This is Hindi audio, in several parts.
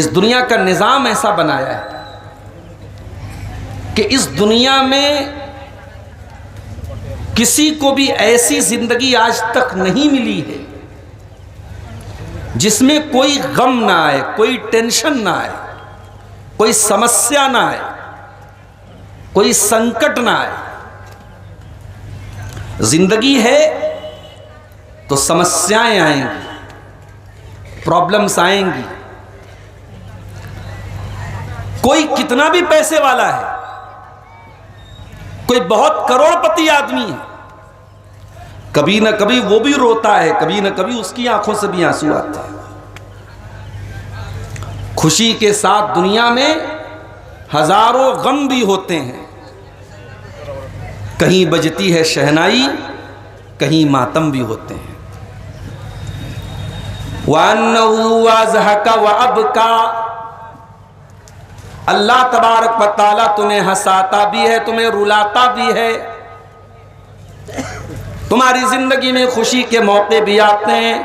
इस दुनिया का निज़ाम ऐसा बनाया है कि इस दुनिया में किसी को भी ऐसी जिंदगी आज तक नहीं मिली है जिसमें कोई गम ना आए, कोई टेंशन ना आए, कोई समस्या ना आए, कोई संकट ना आए। जिंदगी है तो समस्याएं आएंगी, प्रॉब्लम्स आएंगी। कोई कितना भी पैसे वाला है, कोई बहुत करोड़पति आदमी है, कभी ना कभी वो भी रोता है, कभी ना कभी उसकी आंखों से भी आंसू आते हैं। खुशी के साथ दुनिया में हजारों गम भी होते हैं। कहीं बजती है शहनाई, कहीं मातम भी होते हैं। वअन्नहु अज़हका व अबका, अल्लाह तबारक व तआला तुम्हें हंसाता भी है, तुम्हें रुलाता भी है। तुम्हारी जिंदगी में खुशी के मौके भी आते हैं,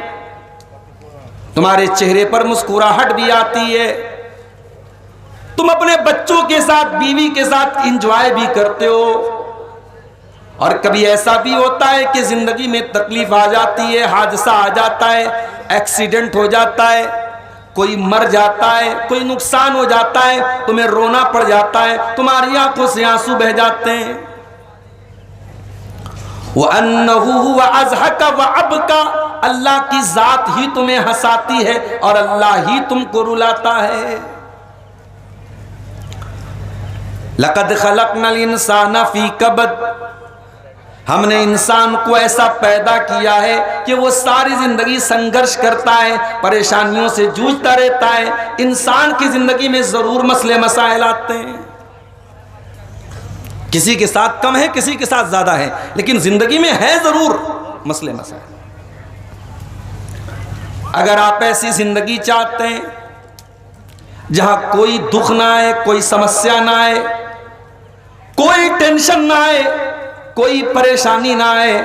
तुम्हारे चेहरे पर मुस्कुराहट भी आती है, तुम अपने बच्चों के साथ, बीवी के साथ एंजॉय भी करते हो। और कभी ऐसा भी होता है कि जिंदगी में तकलीफ आ जाती है, हादसा आ जाता है, एक्सीडेंट हो जाता है, कोई मर जाता है, कोई नुकसान हो जाता है, तुम्हें रोना पड़ जाता है, तुम्हारी आंखों से आंसू बह जाते हैं। वअन्नहु अज़हका व अबका, अल्लाह की जात ही तुम्हें हंसाती है और अल्लाह ही तुमको रुलाता है। लक़द खलक़नल इंसाना फी कबद, हमने इंसान को ऐसा पैदा किया है कि वो सारी जिंदगी संघर्ष करता है, परेशानियों से जूझता रहता है। इंसान की जिंदगी में जरूर मसले मसाइल आते हैं, किसी के साथ कम है, किसी के साथ ज्यादा है, लेकिन जिंदगी में है जरूर मसले मसाइल। अगर आप ऐसी जिंदगी चाहते हैं जहां कोई दुख ना आए, कोई समस्या ना आए, कोई टेंशन ना आए, कोई परेशानी ना आए,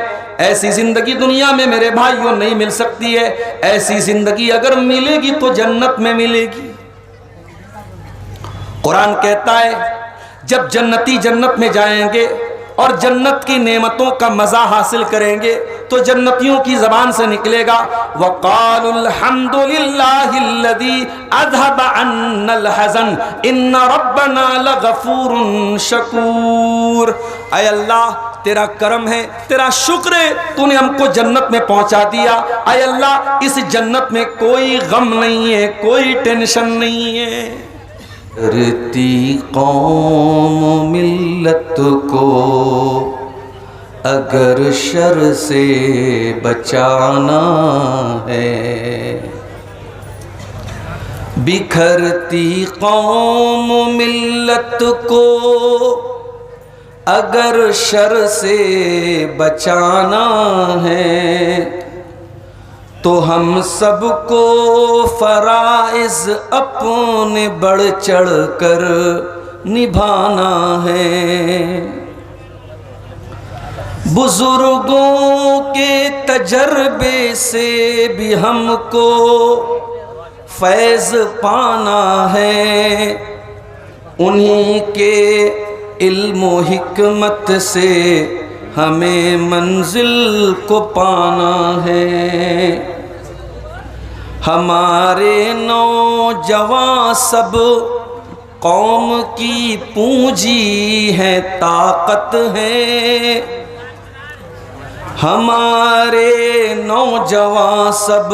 ऐसी जिंदगी दुनिया में मेरे भाइयों नहीं मिल सकती है। ऐसी जिंदगी अगर मिलेगी तो जन्नत में मिलेगी। कुरान कहता है जब जन्नती जन्नत में जाएंगे और जन्नत की नेमतों का मजा हासिल करेंगे तो जन्नतियों की जबान से निकलेगा वक़ालुल हम्दुलिल्लाहिल्लज़ी अज़हब अन्नल हज़न इन्ना रब्बना लगफ़ूरुन शकूर। ऐ अल्लाह तेरा करम है, तेरा शुक्र है, तूने हमको जन्नत में पहुंचा दिया। ऐ अल्लाह इस जन्नत में कोई गम नहीं है, कोई टेंशन नहीं है। करती कौम मिल्लत को अगर शर से बचाना है, बिखरती कौम मिल्लत को अगर शर से बचाना है, तो हम सबको फराइज अपने बढ़ चढ़ कर निभाना है। बुजुर्गों के तजर्बे से भी हमको फैज़ पाना है, उन्हीं के इल्म हिकमत से हमें मंजिल को पाना है। हमारे नौजवान सब कौम की पूंजी है, ताकत है। हमारे नौजवान सब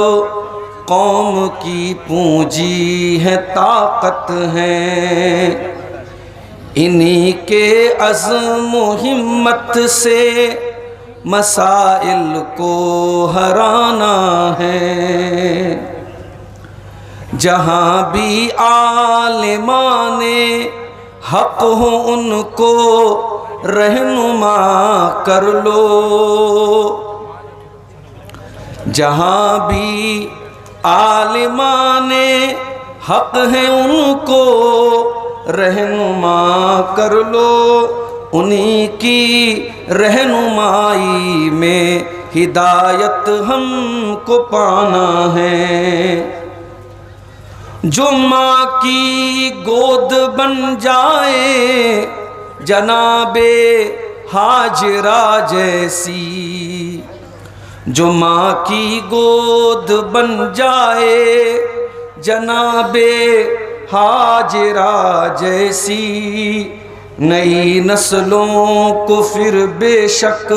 कौम की पूंजी है, ताकत है। इन्हीं के अज़्म हिम्मत से मसाइल को हराना है। जहाँ भी आलिमाने हक़ हो उनको रहनुमा कर लो, जहाँ भी आलिमाने हक़ है उनको रहनुमा कर लो। उन्हीं की रहनुमाई में हिदायत हमको पाना है। जो माँ की गोद बन जाए जनाबे हाजरा जैसी, जो माँ की गोद बन जाए जनाबे हाजरा जैसी, नई नस्लों को फिर बेशक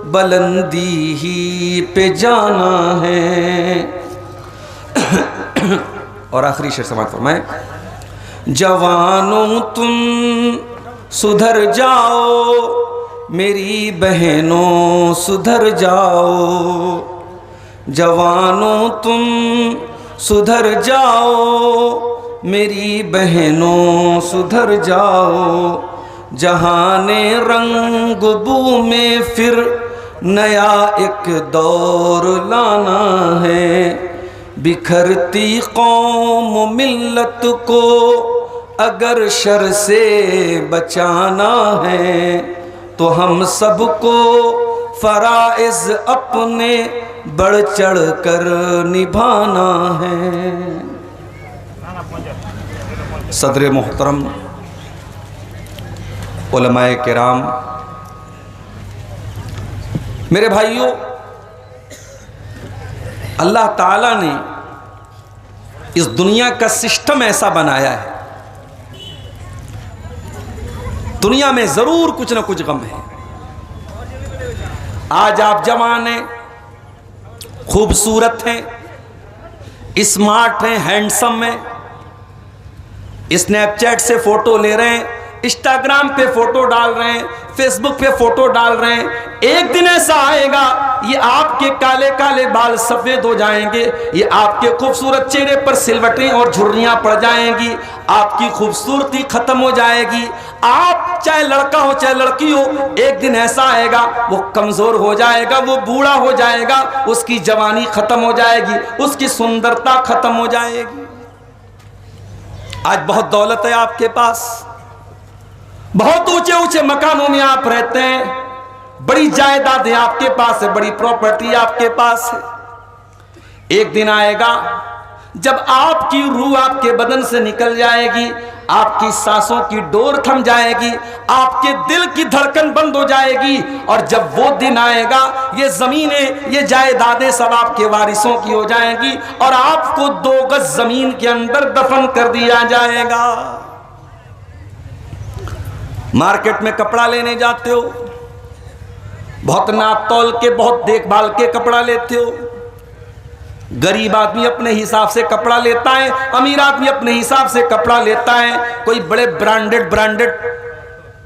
बुलंदी ही पे जाना है। और आखिरी शेर समाप्त फरमाए, जवानों तुम सुधर जाओ मेरी बहनों सुधर जाओ, जवानों तुम सुधर जाओ मेरी बहनों सुधर जाओ, जहाने रंग बू में फिर नया एक दौर लाना है। बिखरती कौम मिल्लत को अगर शर से बचाना है, तो हम सबको फराइज़ अपने बढ़ चढ़ कर निभाना है। सदर मोहतरम, उलमाए किराम, मेरे भाइयों, अल्लाह ताला ने इस दुनिया का सिस्टम ऐसा बनाया है, दुनिया में जरूर कुछ ना कुछ गम है। आज आप जवान हैं, खूबसूरत हैं, स्मार्ट हैं, हैंडसम हैं, स्नैपचैट से फोटो ले रहे हैं, इंस्टाग्राम पे फोटो डाल रहे हैं, फेसबुक पे फोटो डाल रहे हैं। एक दिन ऐसा आएगा, ये आपके काले काले बाल सफेद हो जाएंगे, ये आपके खूबसूरत चेहरे पर सिलवटें और झुर्रियां पड़ जाएंगी, आपकी खूबसूरती खत्म हो जाएगी। आप चाहे लड़का हो चाहे लड़की हो, एक दिन ऐसा आएगा वो कमजोर हो जाएगा, वो बूढ़ा हो जाएगा, उसकी जवानी खत्म हो जाएगी, उसकी सुंदरता खत्म हो जाएगी। आज बहुत दौलत है आपके पास, बहुत ऊंचे ऊंचे मकानों में आप रहते हैं, बड़ी जायदाद है आपके पास है, बड़ी प्रॉपर्टी आपके पास है। एक दिन आएगा जब आपकी रूह आपके बदन से निकल जाएगी, आपकी सांसों की डोर थम जाएगी, आपके दिल की धड़कन बंद हो जाएगी, और जब वो दिन आएगा ये जमीनें ये जायदादें सब आपके वारिसों की हो जाएंगी और आपको 2 गज जमीन के अंदर दफन कर दिया जाएगा। मार्केट में कपड़ा लेने जाते हो, बहुत नाप तौल के बहुत देखभाल के कपड़ा लेते हो। गरीब आदमी अपने हिसाब से कपड़ा लेता है, अमीर आदमी अपने हिसाब से कपड़ा लेता है। कोई बड़े ब्रांडेड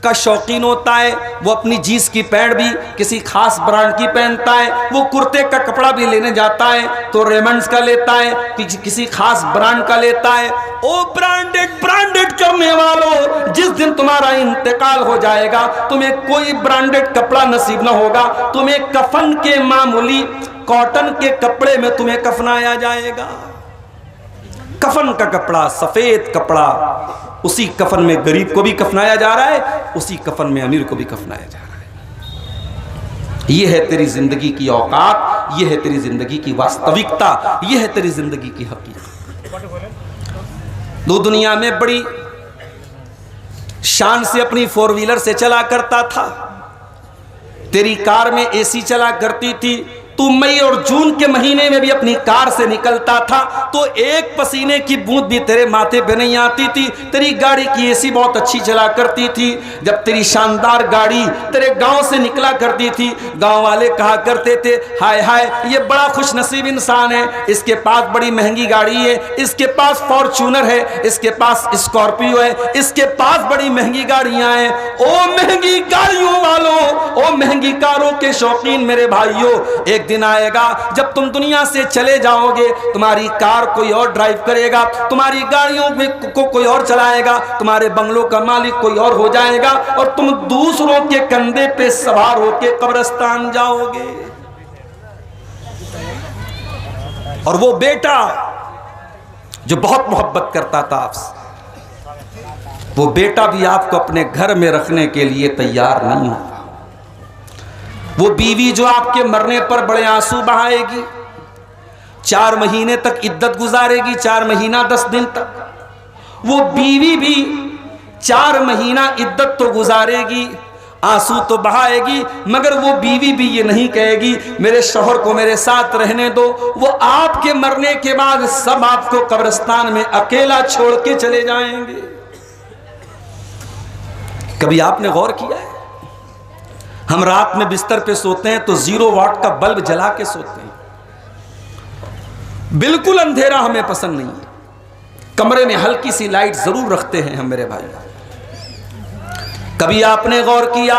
का शौकीन होता है, वो अपनी जीन्स की पैंट भी किसी खास ब्रांड की पहनता है। वो कुर्ते का कपड़ा भी लेने जाता है तो रेमंड्स का लेता है, किसी खास ब्रांड का लेता है। ओ ब्रांडेड करने वालों, जिस दिन तुम्हारा इंतकाल हो जाएगा तुम्हें कोई ब्रांडेड कपड़ा नसीब ना होगा, तुम्हें कफन के मामूली कॉटन के कपड़े में तुम्हें कफनाया जाएगा। कफन का कपड़ा, सफेद कपड़ा, उसी कफन में गरीब को भी कफनाया जा रहा है, उसी कफन में अमीर को भी कफनाया जा रहा है। यह है तेरी जिंदगी की औकात, यह है तेरी जिंदगी की वास्तविकता, यह है तेरी जिंदगी की हकीकत। दो दुनिया में बड़ी शान से अपनी 4 व्हीलर से चला करता था, तेरी कार में एसी चला करती थी, तू मई और जून के महीने में भी अपनी कार से निकलता था तो एक पसीने की बूंद भी तेरे माथे पे नहीं आती थी। तेरी गाड़ी की एसी बहुत अच्छी चला करती थी। जब तेरी शानदार गाड़ी तेरे गांव से निकला करती थी, गांव वाले कहा करते थे, हाय हाय ये बड़ा खुशनसीब इंसान है, इसके पास बड़ी महंगी गाड़ी है, इसके पास फॉर्च्यूनर है, इसके पास स्कॉर्पियो है, इसके पास बड़ी महंगी गाड़ियां हैं। ओ महंगी गाड़ियों वालों, ओ महंगी कारों के शौकीन मेरे भाइयों, एक दिन आएगा जब तुम दुनिया से चले जाओगे, तुम्हारी कार कोई और ड्राइव करेगा, तुम्हारी गाड़ियों को कोई और चलाएगा, तुम्हारे बंगलों का मालिक कोई और हो जाएगा और तुम दूसरों के कंधे पे सवार होकर कब्रिस्तान जाओगे। और वो बेटा जो बहुत मोहब्बत करता था आपसे, वो बेटा भी आपको अपने घर में रखने के लिए तैयार नहीं होता। वो बीवी जो आपके मरने पर बड़े आंसू बहाएगी, 4 महीने तक इद्दत गुजारेगी, 4 महीना 10 दिन तक। वो बीवी भी 4 महीना इद्दत तो गुजारेगी, आंसू तो बहाएगी, मगर वो बीवी भी ये नहीं कहेगी मेरे शौहर को मेरे साथ रहने दो। वो आपके मरने के बाद सब आपको कब्रिस्तान में अकेला छोड़ के चले जाएंगे। कभी आपने गौर किया है? हम रात में बिस्तर पे सोते हैं तो 0 वाट का बल्ब जला के सोते हैं। बिल्कुल अंधेरा हमें पसंद नहीं है, कमरे में हल्की सी लाइट जरूर रखते हैं हम मेरे भाई। कभी आपने गौर किया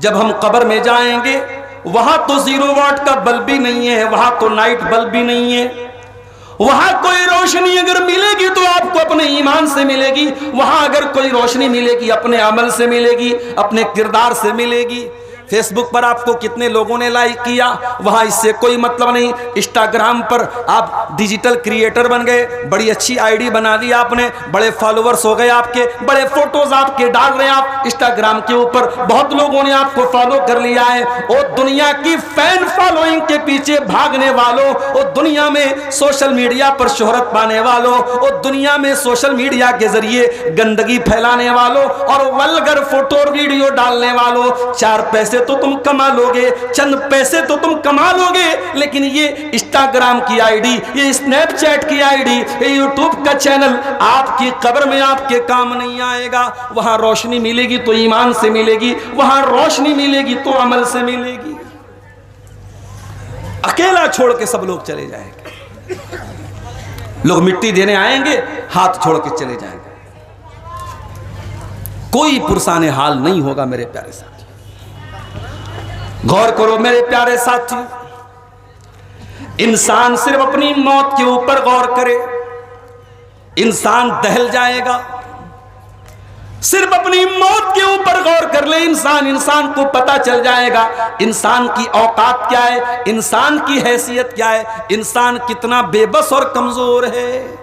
जब हम कब्र में जाएंगे वहां तो 0 वाट का बल्ब भी नहीं है, वहां तो नाइट बल्ब भी नहीं है, वहां कोई रोशनी अगर मिलेगी तो आपको अपने ईमान से मिलेगी, वहां अगर कोई रोशनी मिलेगी अपने अमल से मिलेगी, अपने किरदार से मिलेगी। फेसबुक पर आपको कितने लोगों ने लाइक किया, वहां इससे कोई मतलब नहीं। इंस्टाग्राम पर आप डिजिटल क्रिएटर बन गए, बड़ी अच्छी आईडी बना ली आपने, बड़े फॉलोअर्स हो गए आपके, बड़े फोटोज आपके डाल रहे हैं आप इंस्टाग्राम के ऊपर, बहुत लोगों ने आपको फॉलो कर लिया है। और दुनिया की फैन फॉलोइंग के पीछे भागने वालों, और दुनिया में सोशल मीडिया पर शोहरत पाने वालों, और दुनिया में सोशल मीडिया के जरिए गंदगी फैलाने वालों और वल्गर फोटो और वीडियो डालने वालों, 4 पैसे तो तुम कमा लोगे, चंद पैसे तो तुम कमा लोगे, लेकिन ये इंस्टाग्राम की आईडी, ये स्नैपचैट की आईडी, ये यूट्यूब का चैनल आपकी कब्र में आपके काम नहीं आएगा। वहां रोशनी मिलेगी तो ईमान से मिलेगी, वहां रोशनी मिलेगी तो अमल से मिलेगी। अकेला छोड़ के सब लोग चले जाएंगे, लोग मिट्टी देने आएंगे, हाथ छोड़ के चले जाएंगे, कोई पुरसाने हाल नहीं होगा मेरे प्यारे साथी। गौर करो मेरे प्यारे साथी, इंसान सिर्फ अपनी मौत के ऊपर गौर करे, इंसान दहल जाएगा। सिर्फ अपनी मौत के ऊपर गौर कर ले इंसान को पता चल जाएगा इंसान की औकात क्या है, इंसान की हैसियत क्या है, इंसान कितना बेबस और कमजोर है।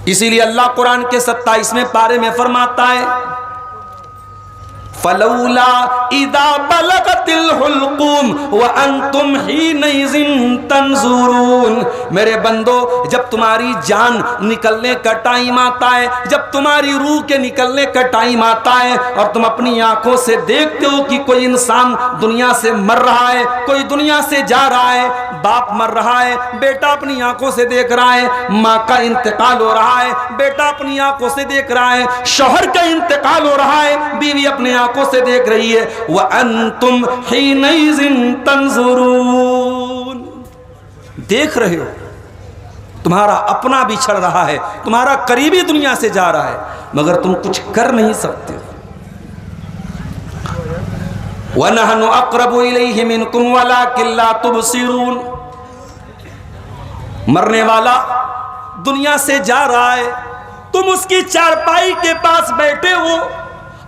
इसीलिए अल्लाह कुरान के 27वें पारे में फरमाता है फलौला इदा बलगतिल हुल्कुम व अंतुम हीनइज़िन तंजुरून। मेरे बंदो, जब तुम्हारी जान निकलने का टाइम आता है, जब तुम्हारी रूह के निकलने का टाइम आता है और तुम अपनी आंखों से देखते हो कि कोई इंसान दुनिया से मर रहा है, कोई दुनिया से जा रहा है, बाप मर रहा है, बेटा अपनी आंखों से देख रहा है, माँ का इंतकाल हो रहा है, बेटा अपनी आंखों से देख रहा है, शौहर का इंतकाल हो रहा है, बीवी अपने आंखों से देख रही है, व अंतुम हीनइज़िन तंजुरून। देख रहे हो तुम्हारा अपना बिछड़ रहा है, तुम्हारा करीबी दुनिया से जा रहा है, मगर तुम कुछ कर नहीं सकते। व नहनु अक़रबु इलैहि मिनकुम वलाकिन ला तुबसिरून। मरने वाला दुनिया से जा रहा है, तुम उसकी चारपाई के पास बैठे हो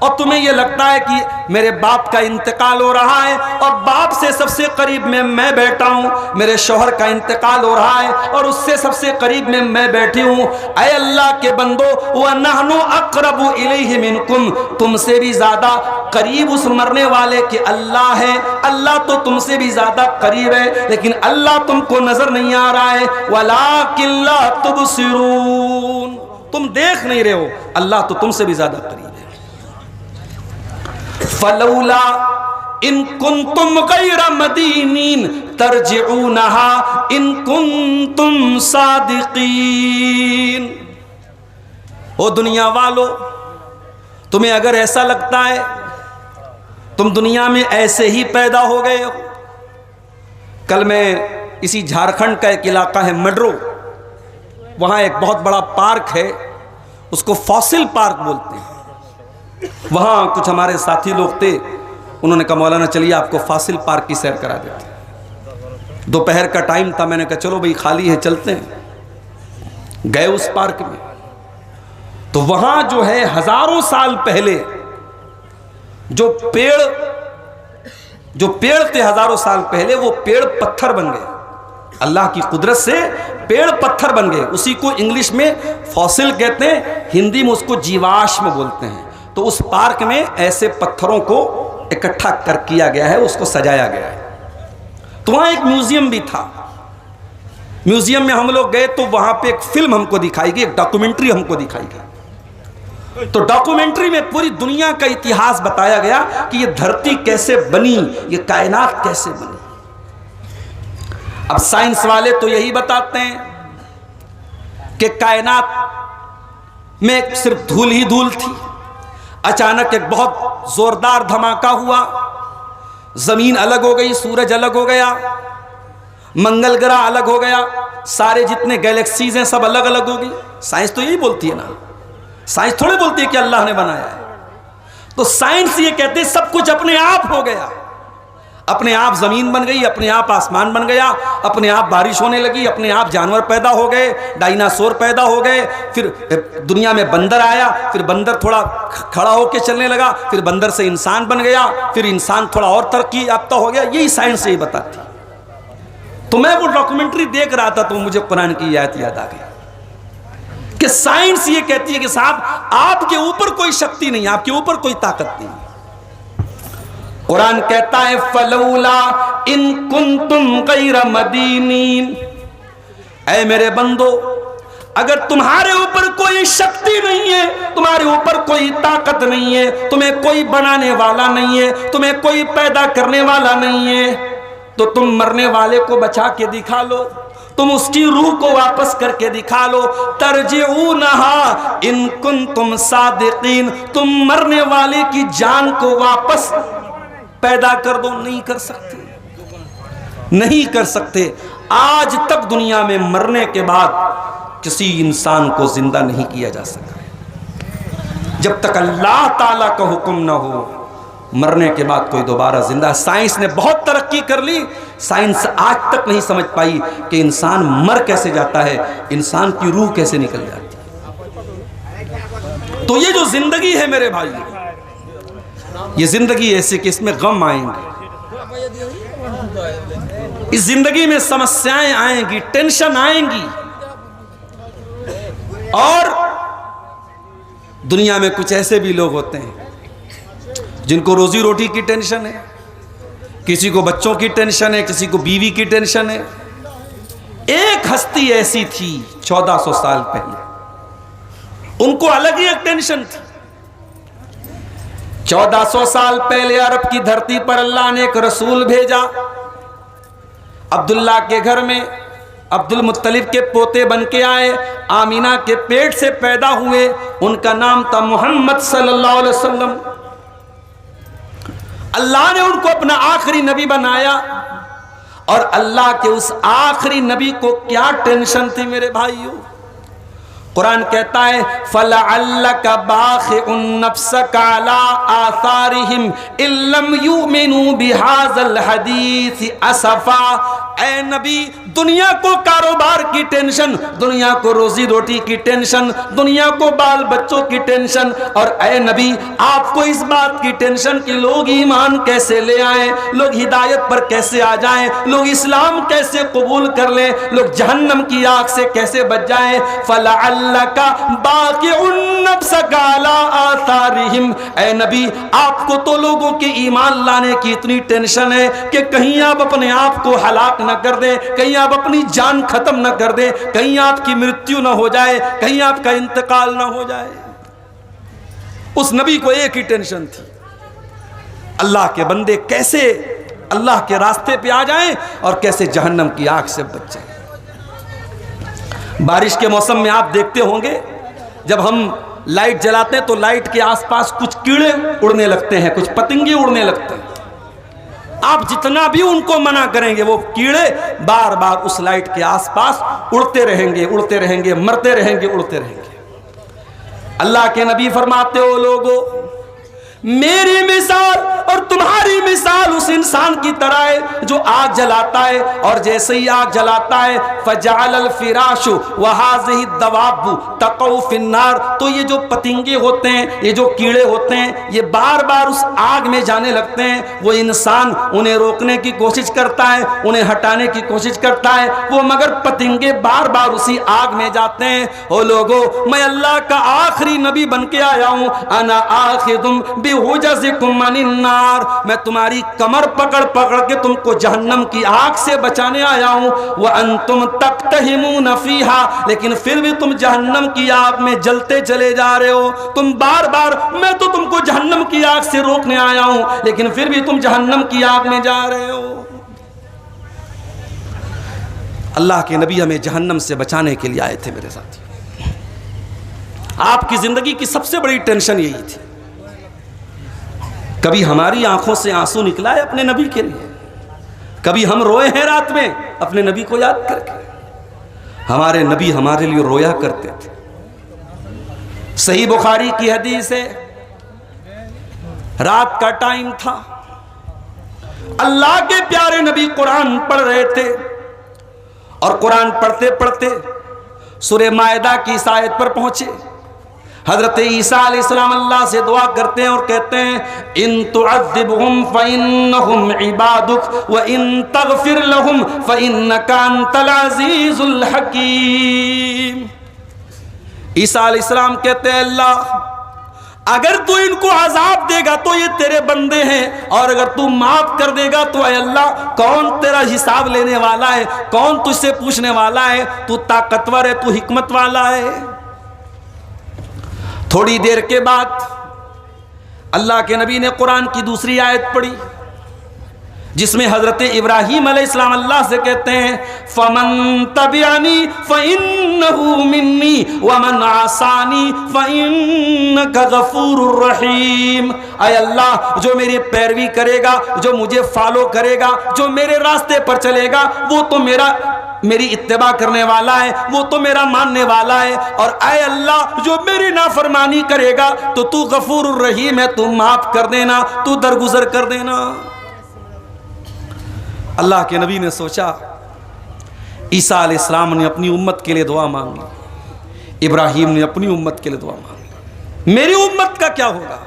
और तुम्हें यह लगता है कि मेरे बाप का इंतकाल हो रहा है और बाप से सबसे करीब में मैं बैठा हूं, मेरे शौहर का इंतकाल हो रहा है और उससे सबसे करीब में मैं बैठी हूं। ऐ अल्लाह के बंदो, व नहनु अक़रबु इलैहि मिनकुम, तुमसे भी ज्यादा करीब उस मरने वाले के अल्लाह है। अल्लाह तो तुमसे भी ज्यादा करीब है, लेकिन अल्लाह तुमको नजर नहीं आ रहा है। वलाकिन ला तुबसिरून, तुम देख नहीं रहे हो, अल्लाह तो तुमसे भी ज्यादा करीब है। फलौला इन कुंतुम गैर मदीनीन तरजिऊनहा इन कुंतुम सादिकीन। ओ दुनिया वालों, तुम्हें अगर ऐसा लगता है तुम दुनिया में ऐसे ही पैदा हो गए हो। कल मैं इसी झारखंड का एक इलाका है मड्रो, वहाँ एक बहुत बड़ा पार्क है, उसको फॉसिल पार्क बोलते हैं। वहाँ कुछ हमारे साथी लोग थे, उन्होंने कहा मौलाना चलिए आपको फॉसिल पार्क की सैर करा देते। दोपहर का टाइम था, मैंने कहा चलो भाई खाली है चलते हैं। गए उस पार्क में, तो वहाँ जो है हजारों साल पहले जो पेड़ थे, हजारों साल पहले वो पेड़ पत्थर बन गए। अल्लाह की कुदरत से पेड़ पत्थर बन गए। उसी को इंग्लिश में फॉसिल कहते हैं, हिंदी में उसको जीवाश्म बोलते हैं। तो उस पार्क में ऐसे पत्थरों को इकट्ठा कर किया गया है, उसको सजाया गया है। तो वहाँ एक म्यूजियम भी था, म्यूजियम में हम लोग गए तो वहां पे एक फिल्म हमको दिखाई गई, एक डॉक्यूमेंट्री हमको दिखाई गई। तो डॉक्यूमेंट्री में पूरी दुनिया का इतिहास बताया गया कि ये धरती कैसे बनी, ये कायनात कैसे बनी। अब साइंस वाले तो यही बताते हैं कि कायनात में सिर्फ धूल ही धूल थी, अचानक एक बहुत जोरदार धमाका हुआ, जमीन अलग हो गई, सूरज अलग हो गया, मंगल ग्रह अलग हो गया, सारे जितने गैलेक्सीज हैं सब अलग अलग हो गई। साइंस तो यही बोलती है ना, साइंस थोड़ी बोलती है कि अल्लाह ने बनाया है। तो साइंस ये कहते हैं सब कुछ अपने आप हो गया, अपने आप जमीन बन गई, अपने आप आसमान बन गया, अपने आप बारिश होने लगी, अपने आप जानवर पैदा हो गए, डायनासोर पैदा हो गए, फिर दुनिया में बंदर आया, फिर बंदर थोड़ा खड़ा होकर चलने लगा, फिर बंदर से इंसान बन गया, फिर इंसान थोड़ा और तरक्की याफ्ता हो गया। यही साइंस यही बताती। तो मैं वो डॉक्यूमेंट्री देख रहा था तो मुझे कुरान की आयत याद आ गई कि साइंस ये कहती है कि साहब आपके ऊपर कोई शक्ति नहीं, आपके ऊपर कोई ताकत नहीं। कुरान कहता है फलौला इन कुंतुम गैर मदीनीन, ऐ मेरे बंदो अगर तुम्हारे ऊपर कोई शक्ति नहीं है, तुम्हारे ऊपर कोई ताकत नहीं है, तुम्हें कोई बनाने वाला नहीं है, तुम्हें कोई पैदा करने वाला नहीं है, तो तुम मरने वाले को बचा के दिखा लो, तुम उसकी रूह को वापस करके दिखा लो। तरजिऊनहा इन कुंतुम सादिकीन, तुम मरने वाले की जान को वापस पैदा कर दो। नहीं कर सकते, नहीं कर सकते। आज तक दुनिया में मरने के बाद किसी इंसान को जिंदा नहीं किया जा सका। जब तक अल्लाह ताला का हुक्म ना हो, मरने के बाद कोई दोबारा जिंदा। साइंस ने बहुत तरक्की कर ली, साइंस आज तक नहीं समझ पाई कि इंसान मर कैसे जाता है, इंसान की रूह कैसे निकल जाती है। तो ये जो जिंदगी है मेरे भाई, ये जिंदगी ऐसी कि इसमें गम आएंगे, इस जिंदगी में समस्याएं आएंगी, टेंशन आएंगी, और दुनिया में कुछ ऐसे भी लोग होते हैं जिनको रोजी रोटी की टेंशन है, किसी को बच्चों की टेंशन है, किसी को बीवी की टेंशन है। एक हस्ती ऐसी थी 1400 साल पहले, उनको अलग ही एक टेंशन थी। 1400 साल पहले अरब की धरती पर अल्लाह ने एक रसूल भेजा। अब्दुल्ला के घर में अब्दुल मुत्तलिब के पोते बन के आए, आमीना के पेट से पैदा हुए, उनका नाम था मोहम्मद सल्लल्लाहु अलैहि वसल्लम। अल्लाह ने उनको अपना आखिरी नबी बनाया, और अल्लाह के उस आखिरी नबी को क्या टेंशन थी मेरे भाइयों। कुरान कहता है फलअल्लका बाखिउन नफ्सका अला आसारिहिम इल्लम युमिनु बिहाज़ल हदीस असफा। ऐ नबी, दुनिया को कारोबार की टेंशन, दुनिया को रोजी रोटी की टेंशन, दुनिया को बाल बच्चों की टेंशन, और ऐ नबी आपको इस बात की टेंशन कि लोग ईमान कैसे ले आए, लोग हिदायत पर कैसे आ जाएं, लोग इस्लाम कैसे कबूल कर लें, लोग जहन्नम की आग से कैसे बच जाएं। फलअल्लका बाक़िउन नफ्सका अला आसारिहिम, ऐ नबी आपको तो लोगों के ईमान लाने की इतनी टेंशन है कि कहीं आप अपने आप को हलाक न कर दें, कहीं आप अपनी जान खत्म न कर दें, कहीं आपकी मृत्यु न हो जाए, कहीं आपका इंतकाल न हो जाए। उस नबी को एक ही टेंशन थी, अल्लाह के बंदे कैसे अल्लाह के रास्ते पे आ जाएं और कैसे जहन्नम की आग से बच जाएं। बारिश के मौसम में आप देखते होंगे जब हम लाइट जलाते हैं तो लाइट के आसपास कुछ कीड़े उड़ने लगते हैं, कुछ पतंगे उड़ने लगते हैं। आप जितना भी उनको मना करेंगे वो कीड़े बार बार उस लाइट के आसपास उड़ते रहेंगे, उड़ते रहेंगे, मरते रहेंगे, उड़ते रहेंगे। अल्लाह के नबी फरमाते हो लोगों, मेरी मिसाल और तुम्हारी मिसाल उस इंसान की तरह है जो आग जलाता है, और जैसे ही आग जलाता है फजालल फिराशु वहाज़िही दवाबु तक़ौ फिन्नार, तो ये जो पतंगे होते हैं, ये जो कीड़े होते हैं, ये बार बार उस आग में जाने लगते हैं। वो इंसान उन्हें रोकने की कोशिश करता है, उन्हें हटाने की कोशिश करता है, वो मगर पतंगे बार बार उसी आग में जाते हैं। ओ लोगों, मैं अल्लाह का आखिरी नबी बन के आया हूँ, अना आखिदुम बिहुजज़िकुम अनिन्नार, नार, मैं तुम्हारी कमर पकड़ पकड़ के तुमको जहन्नम की आग से बचाने आया हूं। व अंतुम तक्तहिमून फीहा, लेकिन फिर भी तुम जहन्नम की आग में जलते चले जा रहे हो। तुम बार बार, मैं तो तुमको जहन्नम की आग से रोकने आया हूं, लेकिन फिर भी तुम जहन्नम की आग में जा रहे हो। अल्लाह के नबी हमें जहन्नम से बचाने के लिए आए थे मेरे साथी। आपकी जिंदगी की सबसे बड़ी टेंशन यही थी। कभी हमारी आंखों से आंसू निकला है अपने नबी के लिए? कभी हम रोए हैं रात में अपने नबी को याद करके? हमारे नबी हमारे लिए रोया करते थे। सही बुखारी की हदीस है, रात का टाइम था, अल्लाह के प्यारे नबी कुरान पढ़ रहे थे और कुरान पढ़ते पढ़ते सूरह मायदा की इस आयत पर पहुंचे। हजरत ईसा अलैहिस्सलाम अल्लाह से दुआ करते हैं और कहते हैं, इन तुअज़्ज़िबहुम फ़इन्नहुम इबादुक व इन तग़फ़िर लहुम फ़इन्नका अंतल अज़ीज़ुल हकीम। ईसा अलैहिस्सलाम कहते हैं, अल्लाह अगर तू इनको अजाब देगा तो ये तेरे बंदे हैं, और अगर तू माफ कर देगा तो अल्लाह कौन तेरा हिसाब लेने वाला है, कौन तुझसे पूछने वाला है? तू ताकतवर है, तू हिकमत वाला है। थोड़ी देर के बाद अल्लाह के नबी ने कुरान की दूसरी आयत पढ़ी जिसमें हजरत इब्राहीम अलैहिस्सलाम अल्लाह से कहते हैं, फमन तबिअनी फइन्नहु मिन्नी वमन आसानी फइन्नका गफूरुर रहीम। ऐ अल्लाह, जो मेरी पैरवी करेगा, जो मुझे फॉलो करेगा, जो मेरे रास्ते पर चलेगा, वो तो मेरी इत्तेबा करने वाला है, वो तो मेरा मानने वाला है। और ऐ अल्लाह, जो मेरी नाफरमानी करेगा तो तू गफूरुर रहीम है, तू माफ कर देना, तू दरगुजर कर देना। अल्लाह के नबी ने सोचा, ईसा अलैहिस्सलाम ने अपनी उम्मत के लिए दुआ मांगी, इब्राहीम ने अपनी उम्मत के लिए दुआ मांगी, मेरी उम्मत का क्या होगा?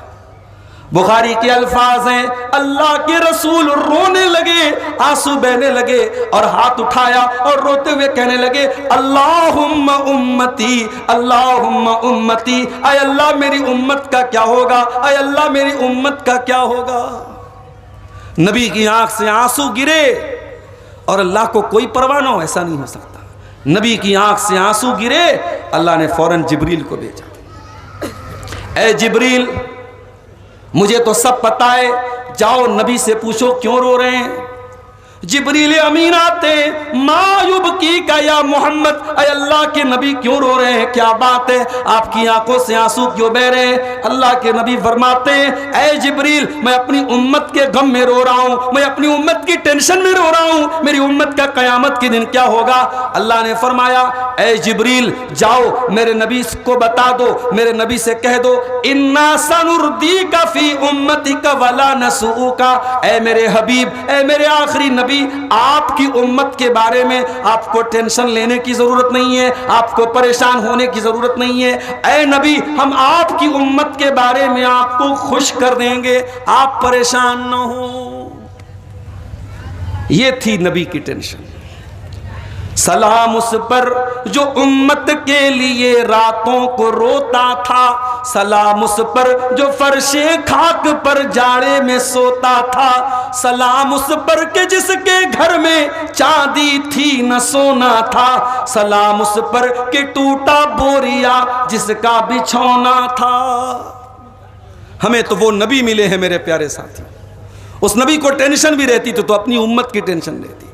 बुखारी के अल्फाज हैं, अल्लाह के रसूल रोने लगे, आंसू बहने लगे और हाथ उठाया और रोते हुए कहने लगे, अल्लाहुम्मा उम्मती, अल्लाहुम्मा उम्मती। ऐ अल्लाह, मेरी उम्मत का क्या होगा? ऐ अल्लाह, मेरी उम्मत का क्या होगा? नबी की आंख से आंसू गिरे और अल्लाह को कोई परवाह ना हो, ऐसा नहीं हो सकता। नबी की आंख से आंसू गिरे, अल्लाह ने फौरन जिब्रील को भेजा। ऐ जिब्रील, मुझे तो सब पता है, जाओ नबी से पूछो क्यों रो रहे हैं। जिब्रील अमीन आते, मायुब की का या मोहम्मद, ऐ अल्लाह के नबी क्यों रो रहे हैं? क्या बात है, आपकी आंखों से आंसू क्यों बह रहे हैं? अल्लाह के नबी फरमाते हैं, ऐ जिब्रील, मैं अपनी उम्मत के गम में रो रहा हूं, मैं अपनी उम्मत की टेंशन में रो रहा हूं, मेरी उम्मत का कयामत के दिन क्या होगा? अल्लाह ने फरमाया, ऐ जिब्रील, जाओ मेरे नबी को बता दो, मेरे नबी से कह दो, इन्ना सनुर्दीका फी उम्मतिका वला नसूका। ऐ मेरे हबीब, ऐ मेरे आखिरी नबी, आपकी उम्मत के बारे में आपको टेंशन लेने की जरूरत नहीं है, आपको परेशान होने की जरूरत नहीं है। ऐ नबी, हम आपकी उम्मत के बारे में आपको खुश कर देंगे, आप परेशान न हो। ये थी नबी की टेंशन। सलाम उस पर जो उम्मत के लिए रातों को रोता था, सलाम उस पर जो फर्शे खाक पर जाड़े में सोता था, सलाम उस पर के जिसके घर में चांदी थी न सोना था, सलाम उस पर के टूटा बोरिया जिसका बिछौना था। हमें तो वो नबी मिले हैं मेरे प्यारे साथी, उस नबी को टेंशन भी रहती थी तो अपनी उम्मत की टेंशन रहती थी।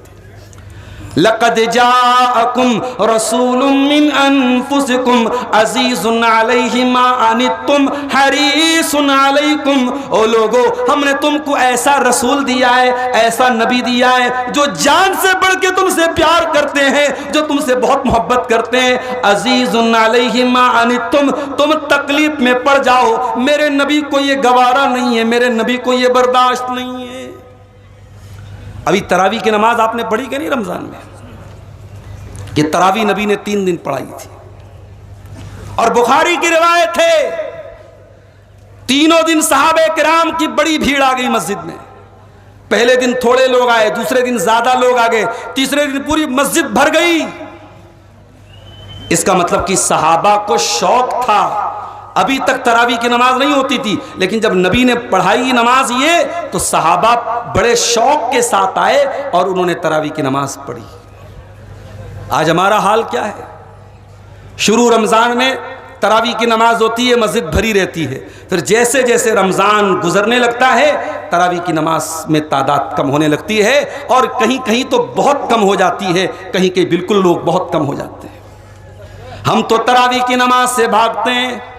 लक़द जाअकुम रसूलुम मिन अनफुसिकुम अज़ीज़ुन अलैहि मा अनित्तुम हरीसुन अलैकुम। ओ लोगो, हमने तुमको ऐसा रसूल दिया है, ऐसा नबी दिया है जो जान से बढ़ के तुमसे प्यार करते हैं, जो तुमसे बहुत मोहब्बत करते हैं। अज़ीज़ुन अलैहि मा अनित्तुम, तुम तकलीफ में पड़ जाओ, मेरे नबी को ये गवारा नहीं है, मेरे नबी को ये बर्दाश्त नहीं है। अभी तरावी की नमाज आपने पढ़ी कि नहीं रमजान में? कि तरावी नबी ने 3 दिन पढ़ाई थी और बुखारी की रिवायत है, तीनों दिन सहाबे किराम की बड़ी भीड़ आ गई मस्जिद में। पहले दिन थोड़े लोग आए, दूसरे दिन ज्यादा लोग आ गए, तीसरे दिन पूरी मस्जिद भर गई। इसका मतलब कि सहाबा को शौक था अभी तक तरावी की नमाज नहीं होती थी, लेकिन जब नबी ने पढ़ाई नमाज ये, तो सहाबा बड़े शौक के साथ आए और उन्होंने तरावी की नमाज पढ़ी। आज हमारा हाल क्या है? शुरू रमज़ान में तरावी की नमाज होती है, मस्जिद भरी रहती है, फिर जैसे जैसे रमज़ान गुजरने लगता है तरावी की नमाज में तादाद कम होने लगती है, और कहीं कहीं तो बहुत कम हो जाती है, कहीं कहीं बिल्कुल लोग बहुत कम हो जाते हैं। हम तो तरावी की नमाज से भागते हैं,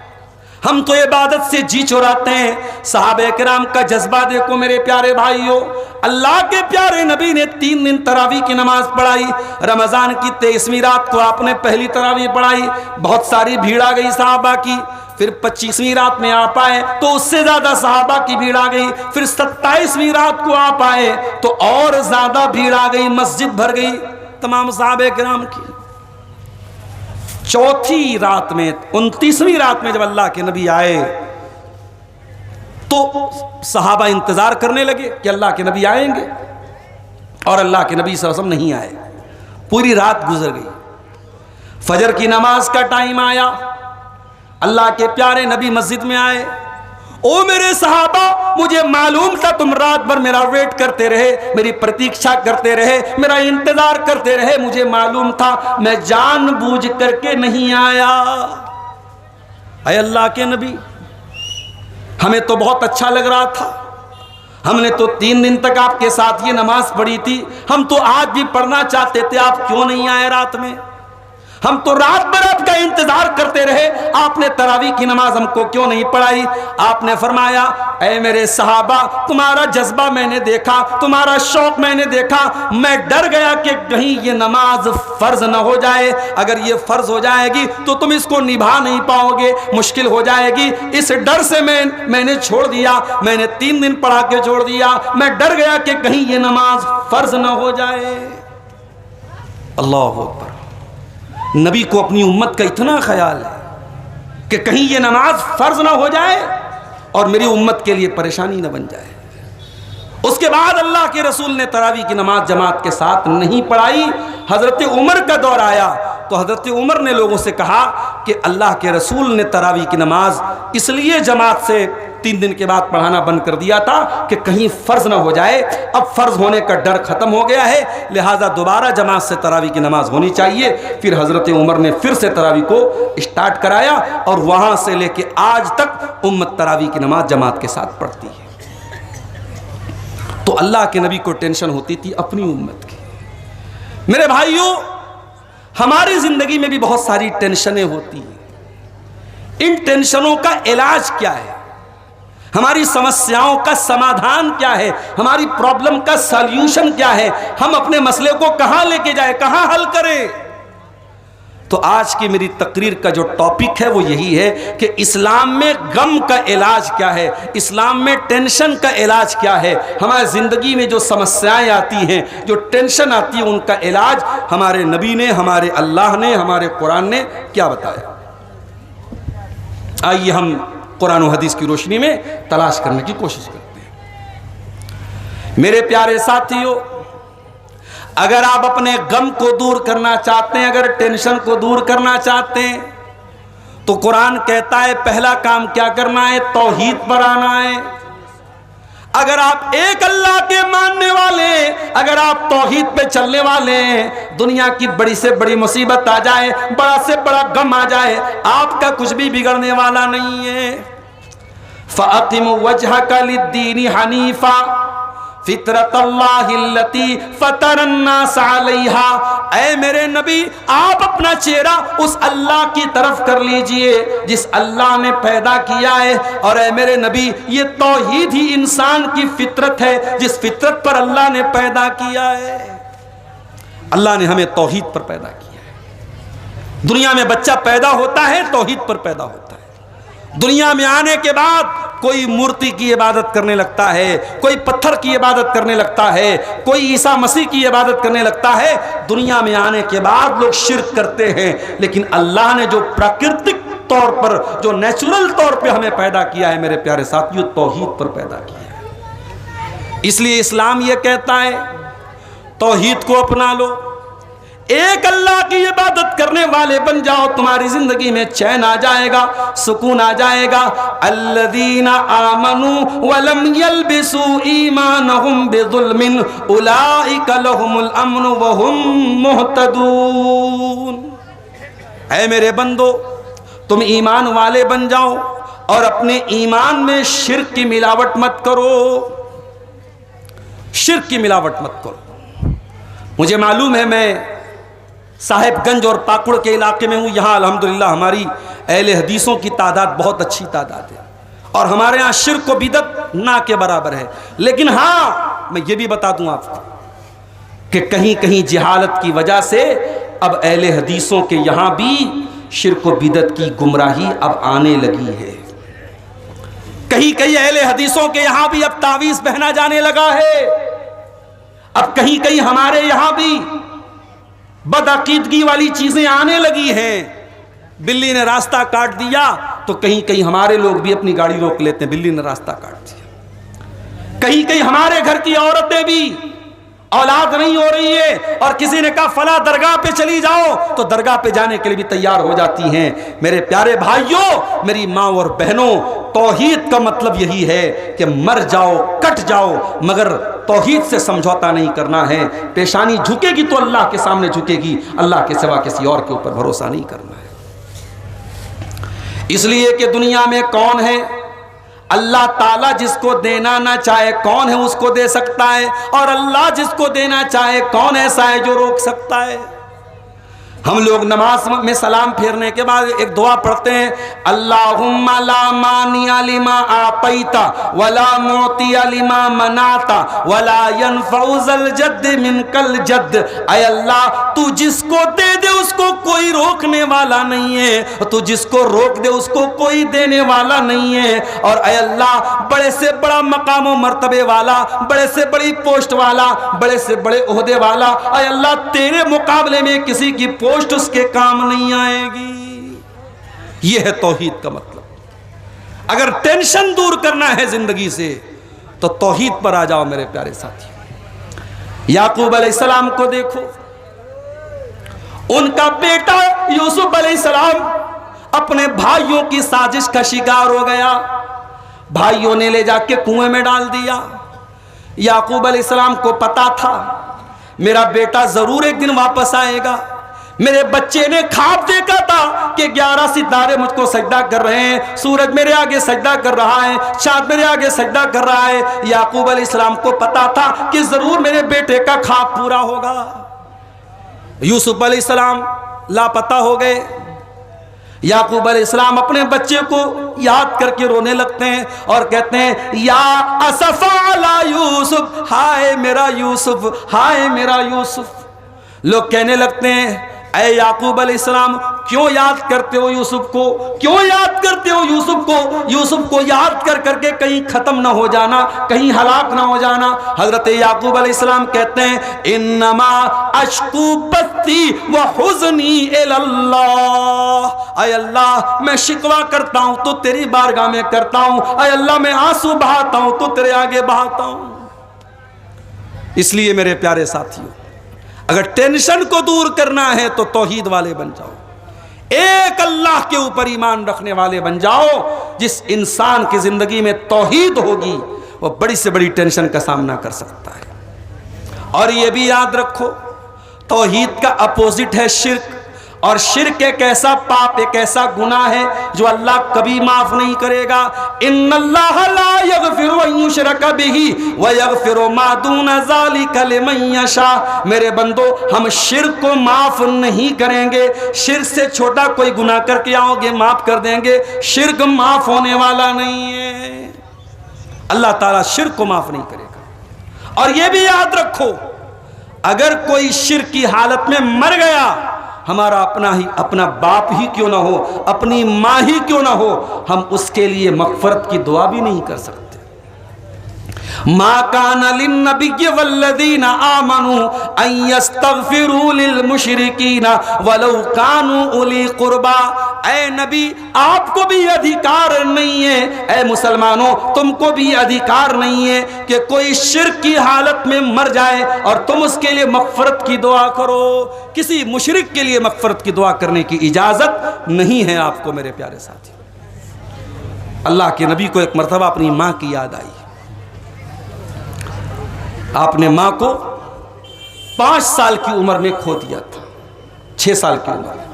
हम तो इबादत से जी चुराते हैं। सहाबे किराम का जज्बा देखो मेरे प्यारे भाइयों। अल्लाह के प्यारे नबी ने 3 दिन तरावी की नमाज पढ़ाई। रमज़ान की 23वीं रात को आपने पहली तरावी पढ़ाई, बहुत सारी भीड़ आ गई सहाबा की। फिर 25वीं रात में आप आए तो उससे ज़्यादा सहाबा की भीड़ आ गई। फिर 27वीं रात को आप आए तो और ज़्यादा भीड़ आ गई, मस्जिद भर गई तमाम सहाबे किराम की। चौथी रात में 29वीं रात में जब अल्लाह के नबी आए तो सहाबा इंतजार करने लगे कि अल्लाह के नबी आएंगे, और अल्लाह के नबी सल्लल्लाहु अलैहि वसल्लम नहीं आए। पूरी रात गुजर गई। फजर की नमाज का टाइम आया, अल्लाह के प्यारे नबी मस्जिद में आए। ओ मेरे सहाबा, मुझे मालूम था तुम रात भर मेरा वेट करते रहे, मेरी प्रतीक्षा करते रहे, मेरा इंतजार करते रहे, मुझे मालूम था, मैं जानबूझ करके नहीं आया। अय अल्लाह के नबी, हमें तो बहुत अच्छा लग रहा था, हमने तो 3 दिन तक आपके साथ ये नमाज पढ़ी थी, हम तो आज भी पढ़ना चाहते थे, आप क्यों नहीं आए रात में? हम तो रात भर आपका इंतजार करते रहे, आपने तरावी की नमाज हमको क्यों नहीं पढ़ाई? आपने फरमाया, ऐ मेरे सहाबा, तुम्हारा जज्बा मैंने देखा, तुम्हारा शौक मैंने देखा, मैं डर गया कि कहीं ये नमाज फर्ज न हो जाए। अगर ये फर्ज हो जाएगी तो तुम इसको निभा नहीं पाओगे, मुश्किल हो जाएगी। इस डर से मैंने छोड़ दिया, मैंने 3 दिन पढ़ा के छोड़ दिया। मैं डर गया कि कहीं ये नमाज फर्ज न हो जाए। अल्लाह अकबर। नबी को अपनी उम्मत का इतना ख्याल है कि कहीं ये नमाज फर्ज ना हो जाए और मेरी उम्मत के लिए परेशानी न बन जाए। उसके बाद अल्लाह के रसूल ने तरावी की नमाज जमात के साथ नहीं पढ़ाई। हज़रत उमर का दौर आया तो हज़रत उमर ने लोगों से कहा कि अल्लाह के रसूल ने तरावी की नमाज इसलिए जमात से 3 दिन के बाद पढ़ाना बंद कर दिया था कि कहीं फ़र्ज ना हो जाए। अब फ़र्ज होने का डर ख़त्म हो गया है, लिहाजा दोबारा जमात से तरावी की नमाज होनी चाहिए। फिर हज़रत उमर ने फिर से तरावी को स्टार्ट कराया और वहाँ से लेके आज तक उम्मत तरावी की नमाज जमात के साथ पढ़ती है। तो अल्लाह के नबी को टेंशन होती थी अपनी उम्मत की। मेरे भाइयों, हमारी ज़िंदगी में भी बहुत सारी टेंशनें होती हैं। इन टेंशनों का इलाज क्या है? हमारी समस्याओं का समाधान क्या है? हमारी प्रॉब्लम का सॉल्यूशन क्या है? हम अपने मसले को कहां लेके जाए, कहां हल करें? तो आज की मेरी तकरीर का जो टॉपिक है वो यही है कि इस्लाम में गम का इलाज क्या है, इस्लाम में टेंशन का इलाज क्या है। हमारी ज़िंदगी में जो समस्याएं आती हैं, जो टेंशन आती है, उनका इलाज हमारे नबी ने, हमारे अल्लाह ने, हमारे कुरान ने क्या बताया। आइए हम कुरान और हदीस की रोशनी में तलाश करने की कोशिश करते हैं। मेरे प्यारे साथियों, अगर आप अपने गम को दूर करना चाहते हैं, अगर टेंशन को दूर करना चाहते हैं, तो कुरान कहता है पहला काम क्या करना है? तौहीद पर आना है। अगर आप एक अल्लाह के मानने वाले, अगर आप तौहीद पे चलने वाले हैं, दुनिया की बड़ी से बड़ी मुसीबत आ जाए, बड़ा से बड़ा गम आ जाए, आपका कुछ भी बिगड़ने वाला नहीं है। फ़अक़िम वजहका लिद्दीन हनीफ़ा फितरतल्लाहिल्लती फ़तरन्नास अलैहा। ऐ मेरे नबी, आप अपना चेहरा उस अल्लाह की तरफ कर लीजिए जिस अल्लाह ने पैदा किया है। और ऐ मेरे नबी, ये तौहीद ही इंसान की फितरत है, जिस फितरत पर अल्लाह ने पैदा किया है। अल्लाह ने हमें तौहीद पर पैदा किया है। दुनिया में बच्चा पैदा होता है तौहीद पर पैदा होता है। दुनिया में आने के बाद कोई मूर्ति की इबादत करने लगता है, कोई पत्थर की इबादत करने लगता है, कोई ईसा मसीह की इबादत करने लगता है। दुनिया में आने के बाद लोग शिर्क करते हैं, लेकिन अल्लाह ने जो प्राकृतिक तौर पर, जो नेचुरल तौर पे हमें पैदा किया है, मेरे प्यारे साथियों, तौहीद पर पैदा किया है। इसलिए इस्लाम ये कहता है तौहीद को अपना लो, एक अल्लाह की इबादत करने वाले बन जाओ, तुम्हारी जिंदगी में चैन आ जाएगा, सुकून आ जाएगा। अल्लज़ीना आमनू वलम यल्बिसू ईमानहुम बिज़ुल्मिन उलाइका लहुमुल अम्नु वहुम मुहतदून। ऐ मेरे बंदो, तुम ईमान वाले बन जाओ और अपने ईमान में शिर्क की मिलावट मत करो, शिर्क की मिलावट मत करो। मुझे मालूम है, मैं साहिबगंज और पाकुड़ के इलाके में हूँ। यहाँ अल्हम्दुलिल्लाह हमारी अहले हदीसों की तादाद बहुत अच्छी तादाद है और हमारे यहाँ शिर्क व बिदअत ना के बराबर है। लेकिन हाँ, मैं ये भी बता दूँ आपको कि कहीं कहीं जहालत की वजह से अब अहले हदीसों के यहाँ भी शिर्क व बिदअत की गुमराही अब आने लगी है। कहीं कहीं अहले हदीसों के यहाँ भी अब तावीज़ पहना जाने लगा है। अब कहीं कहीं हमारे यहाँ भी बदअकीदगी वाली चीजें आने लगी हैं। बिल्ली ने रास्ता काट दिया तो कहीं कहीं हमारे लोग भी अपनी गाड़ी रोक लेते हैं, बिल्ली ने रास्ता काट दिया। कहीं कहीं हमारे घर की औरतें भी औलाद नहीं हो रही है और किसी ने कहा फला दरगाह पे चली जाओ तो दरगाह पे जाने के लिए भी तैयार हो जाती हैं। मेरे प्यारे भाइयों, मेरी माँ और बहनों, तौहीद का मतलब यही है कि मर जाओ, कट जाओ, मगर तौहीद से समझौता नहीं करना है। पेशानी झुकेगी तो अल्लाह के सामने झुकेगी, अल्लाह के सिवा किसी और के ऊपर भरोसा नहीं करना है। इसलिए कि दुनिया में कौन है, अल्लाह ताला जिसको देना ना चाहे कौन है उसको दे सकता है, और अल्लाह जिसको देना चाहे कौन ऐसा है जो रोक सकता है। हम लोग नमाज में सलाम फेरने के बाद एक दुआ पढ़ते हैं, अल्लाहुम्मा ला मानिया लिमा आतैता वला मुतिया लिमा मनाता वला यनफउज़ल जद्द मिनकल जद्द। ऐ अल्लाह, तू जिसको दे दे उसको कोई रोकने वाला नहीं है, तू जिसको रोक दे उसको कोई देने वाला नहीं है। और ऐ अल्लाह, बड़े से बड़ा मकाम व मर्तबे वाला, बड़े से बड़ी पोस्ट वाला, बड़े से बड़े ओहदे वाला, ऐ अल्लाह तेरे मुकाबले में किसी की पोस्ट उसके काम नहीं आएगी। यह है तौहीद का मतलब। अगर टेंशन दूर करना है जिंदगी से तो तौहीद पर आ जाओ मेरे प्यारे साथी। याकूब अलैहिस्सलाम को देखो, उनका बेटा यूसुफ अलैहिस्सलाम अपने भाइयों की साजिश का शिकार हो गया। भाइयों ने ले जाके कुएं में डाल दिया। याकूब अलैहिस्सलाम को पता था मेरा बेटा जरूर एक दिन वापस आएगा। मेरे बच्चे ने ख्वाब देखा था कि 11 सितारे मुझको सजदा कर रहे हैं, सूरज मेरे आगे सजदा कर रहा है, चांद मेरे आगे सजदा कर रहा है। याकूब अलैहिस्सलाम को पता था कि जरूर मेरे बेटे का ख्वाब पूरा होगा। यूसुफ अलैहिस्सलाम लापता हो गए। याकूब अलैहिस्सलाम अपने बच्चे को याद करके रोने लगते हैं और कहते हैं, या असफा अला यूसुफ, हाय मेरा यूसुफ, हाय मेरा यूसुफ। लोग कहने लगते हैं, ऐ याकूब अलैहिस्सलाम क्यों याद करते हो यूसुफ को, क्यों याद करते हो यूसुफ को? यूसुफ को याद कर करके कहीं खत्म ना हो जाना, कहीं हलाक ना हो जाना। हजरत याकूब अलैहिस्सलाम कहते हैं, इन्नमा अश्कू बस्ती व हुज़नी इलल्लाह। ऐ अल्लाह, मैं शिकवा करता हूं तो तेरी बारगाह में करता हूं। ऐ अल्लाह, मैं आंसू बहाता हूं तो तेरे आगे बहाता हूं। इसलिए मेरे प्यारे साथियों, अगर टेंशन को दूर करना है तो तौहीद वाले बन जाओ, एक अल्लाह के ऊपर ईमान रखने वाले बन जाओ। जिस इंसान की जिंदगी में तौहीद होगी वो बड़ी से बड़ी टेंशन का सामना कर सकता है। और ये भी याद रखो, तौहीद का अपोजिट है शिर्क, और शिर्क एक ऐसा पाप, एक ऐसा गुनाह है जो अल्लाह कभी माफ नहीं करेगा। इन्नल्लाह ला यगफिरु अन युशरका बिही व यगफिरु मा दूना ज़ालिका लिमन यशा। मेरे बंदो, हम शिर्क को माफ नहीं करेंगे। शिर्क से छोटा कोई गुनाह करके आओगे माफ कर देंगे, शिर्क माफ होने वाला नहीं है। अल्लाह ताला शिर्क को माफ नहीं करेगा। और यह भी याद रखो, अगर कोई शिर्क की हालत में मर गया, हमारा अपना बाप ही क्यों ना हो, अपनी माँ ही क्यों ना हो, हम उसके लिए मग़फ़िरत की दुआ भी नहीं कर सकते। मा काना लिन्नबिय्यि वल्लज़ीना आमनू अन यस्तगफिरू लिल मुशरिकीना वलौ कानू उली कुर्बा। ऐ नबी, आपको भी अधिकार नहीं है, ऐ मुसलमानों तुमको भी अधिकार नहीं है कि कोई शिर्क की हालत में मर जाए और तुम उसके लिए मग़फ़िरत की दुआ करो। किसी मुशरिक के लिए मग़फ़िरत की दुआ करने की इजाज़त नहीं है आपको मेरे प्यारे साथी। अल्लाह के नबी को एक मरतबा अपनी माँ की याद आई। आपने माँ को 5 साल की उम्र में खो दिया था, 6 साल की उम्र में।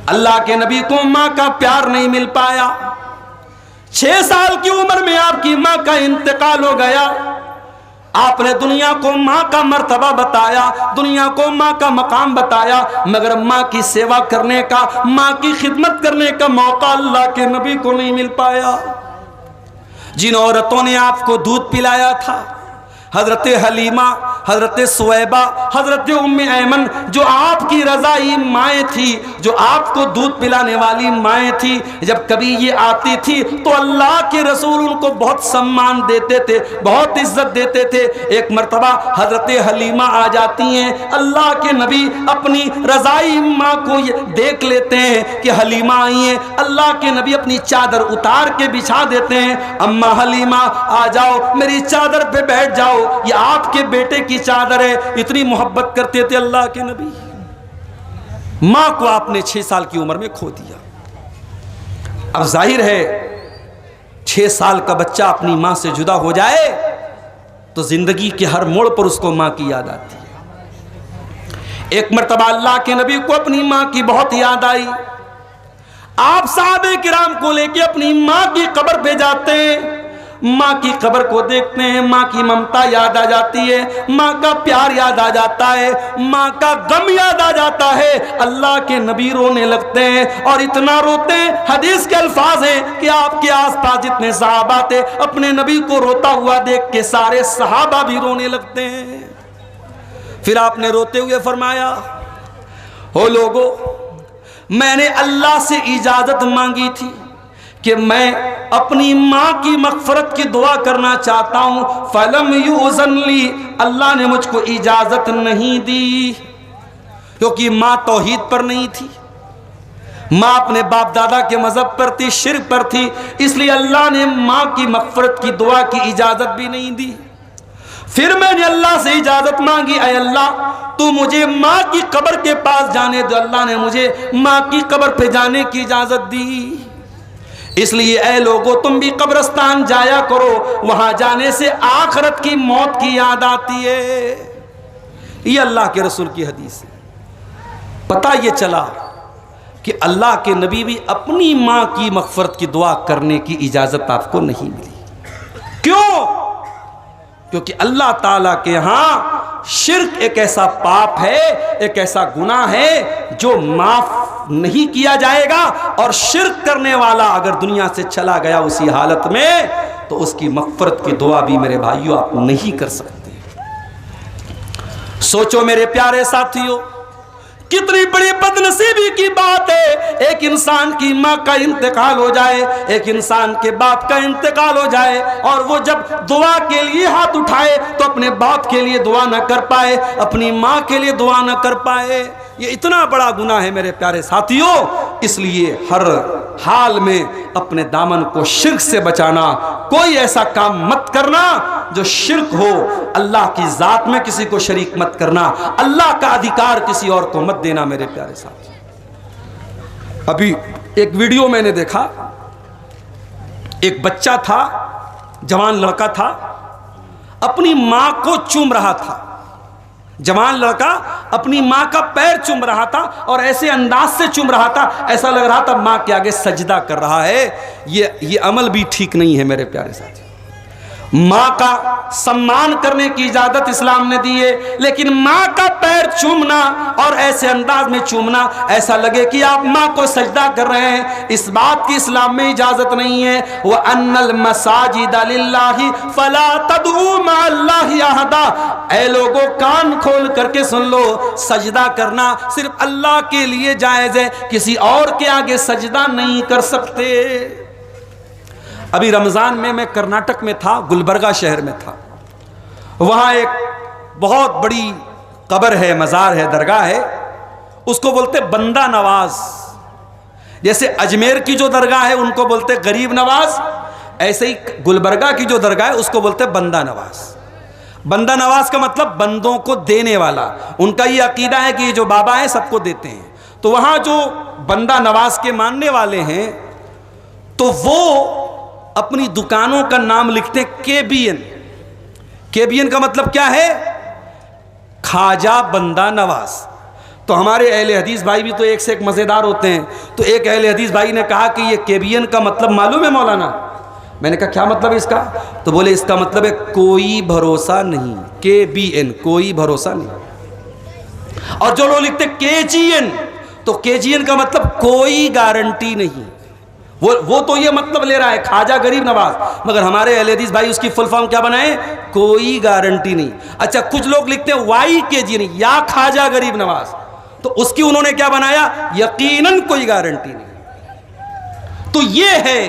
अल्लाह के नबी को माँ का प्यार नहीं मिल पाया। 6 साल की उम्र में आपकी माँ का इंतकाल हो गया। आपने दुनिया को माँ का मर्तबा बताया, दुनिया को माँ का मकाम बताया, मगर माँ की सेवा करने का, माँ की खिदमत करने का मौका अल्लाह के नबी को नहीं मिल पाया। जिन औरतों ने आपको दूध पिलाया था, हजरत हलीमा, हजरत सुवैबा, हजरत उम्मे ऐमन, जो आपकी रज़ाई माएँ थी, जो आपको दूध पिलाने वाली माएँ थी, जब कभी ये आती थी तो अल्लाह के रसूल उनको बहुत सम्मान देते थे, बहुत इज्जत देते थे। एक मर्तबा हजरत हलीमा आ जाती हैं, अल्लाह के नबी अपनी रज़ाई माँ को देख लेते हैं कि हलीमा आई हैं। अल्लाह के नबी अपनी चादर उतार के बिछा देते हैं, अम्मा हलीमा आ जाओ, मेरी चादर पे बैठ जाओ, ये आपके बेटे की चादर है। इतनी मोहब्बत करते थे अल्लाह के नबी। मां को आपने 6 साल की उम्र में खो दिया। अब जाहिर है 6 साल का बच्चा अपनी मां से जुदा हो जाए तो जिंदगी के हर मोड़ पर उसको मां की याद आती है। एक मर्तबा अल्लाह के नबी को अपनी मां की बहुत याद आई। आप साहबे किराम को लेके अपनी मां की कब्र पे जाते हैं, माँ की कब्र को देखते हैं, माँ की ममता याद आ जाती है, माँ का प्यार याद आ जाता है, माँ का गम याद आ जाता है। अल्लाह के नबी रोने लगते हैं और इतना रोते हैं, हदीस के अल्फाज हैं कि आपके आसपास जितने सहाबा थे अपने नबी को रोता हुआ देख के सारे सहाबा भी रोने लगते हैं। फिर आपने रोते हुए फरमाया, हो लोगो, मैंने अल्लाह से इजाजत मांगी थी कि मैं अपनी माँ की मग़फ़िरत की दुआ करना चाहता हूँ, फलम युज़न ली, अल्लाह ने मुझको इजाज़त नहीं दी, क्योंकि माँ तौहीद पर नहीं थी, माँ अपने बाप दादा के मज़हब पर थी, शिर्क पर थी, इसलिए अल्लाह ने माँ की मग़फ़िरत की दुआ की इजाज़त भी नहीं दी। फिर मैंने अल्लाह से इजाज़त मांगी, ऐ अल्लाह तू मुझे माँ की कब्र के पास जाने दो। अल्लाह ने मुझे माँ की कब्र पे जाने की इजाज़त दी। इसलिए ऐ लोगों, तुम भी कब्रिस्तान जाया करो, वहां जाने से आखिरत की मौत की याद आती है। ये अल्लाह के रसूल की हदीस है। पता ये चला कि अल्लाह के नबी भी अपनी माँ की मग़फ़िरत की दुआ करने की इजाज़त आपको नहीं मिली। क्यों? क्योंकि अल्लाह ताला के यहाँ शिर्क एक ऐसा पाप है, एक ऐसा गुनाह है जो माफ़ नहीं किया जाएगा, और शिर्क करने वाला अगर दुनिया से चला गया उसी हालत में तो उसकी मग़फ़िरत की दुआ भी मेरे भाइयों आप नहीं कर सकते। सोचो मेरे प्यारे साथियों, कितनी बड़ी बदनसीबी की बात है, एक इंसान की माँ का इंतकाल हो जाए, एक इंसान के बाप का इंतकाल हो जाए, और वो जब दुआ के लिए हाथ उठाए तो अपने बाप के लिए दुआ न कर पाए, अपनी माँ के लिए दुआ न कर पाए। ये इतना बड़ा गुनाह है मेरे प्यारे साथियों। इसलिए हर हाल में अपने दामन को शिर्क से बचाना, कोई ऐसा काम मत करना जो शिर्क हो, अल्लाह की ज़ात में किसी को शरीक मत करना, अल्लाह का अधिकार किसी और को मत देना मेरे प्यारे साथी। अभी एक वीडियो मैंने देखा, एक बच्चा था, जवान लड़का था, अपनी माँ को चूम रहा था। जवान लड़का अपनी माँ का पैर चूम रहा था और ऐसे अंदाज से चूम रहा था, ऐसा लग रहा था माँ के आगे सजदा कर रहा है। ये अमल भी ठीक नहीं है मेरे प्यारे साथी। माँ का सम्मान करने की इजाजत इस्लाम ने दी है, लेकिन माँ का पैर चूमना और ऐसे अंदाज में चूमना, ऐसा लगे कि आप माँ को सजदा कर रहे हैं, इस बात की इस्लाम में इजाजत नहीं है। वह अन्नल मसाजिद लिल्लाहि फला तदऊ मअल्लाहि अहदा। ऐ लोगों, कान खोल करके सुन लो, सजदा करना सिर्फ अल्लाह के लिए जायज है, किसी और के आगे सजदा नहीं कर सकते। अभी रमज़ान में मैं कर्नाटक में था, गुलबर्गा शहर में था। वहाँ एक बहुत बड़ी कब्र है, मज़ार है, दरगाह है, उसको बोलते बंदा नवाज। जैसे अजमेर की जो दरगाह है उनको बोलते गरीब नवाज, ऐसे ही गुलबर्गा की जो दरगाह है उसको बोलते बंदा नवाज। बंदा नवाज का मतलब बंदों को देने वाला। उनका ये अकीदा है कि ये जो बाबा है सबको देते हैं। तो वहाँ जो बंदा नवाज के मानने वाले हैं तो वो अपनी दुकानों का नाम लिखते हैं केबीएन। केबीएन का मतलब क्या है? ख्वाजा बंदा नवाज। तो हमारे अहले हदीस भाई भी तो एक से एक मज़ेदार होते हैं। तो एक अहले हदीस भाई ने कहा कि ये केबीएन का मतलब मालूम है मौलाना? मैंने कहा क्या मतलब है इसका? तो बोले इसका मतलब है कोई भरोसा नहीं। केबीएन, कोई भरोसा नहीं। और जो लोग लिखते केजीएन, तो केजीएन का मतलब कोई गारंटी नहीं। वो तो ये मतलब ले रहा है ख्वाजा गरीब नवाज, मगर हमारे अहले हदीस भाई उसकी फुल फॉर्म क्या बनाए? कोई गारंटी नहीं। अच्छा, कुछ लोग लिखते हैं वाई केजीएन, या ख्वाजा गरीब नवाज, तो उसकी उन्होंने क्या बनाया? यकीनन कोई गारंटी नहीं। तो ये है,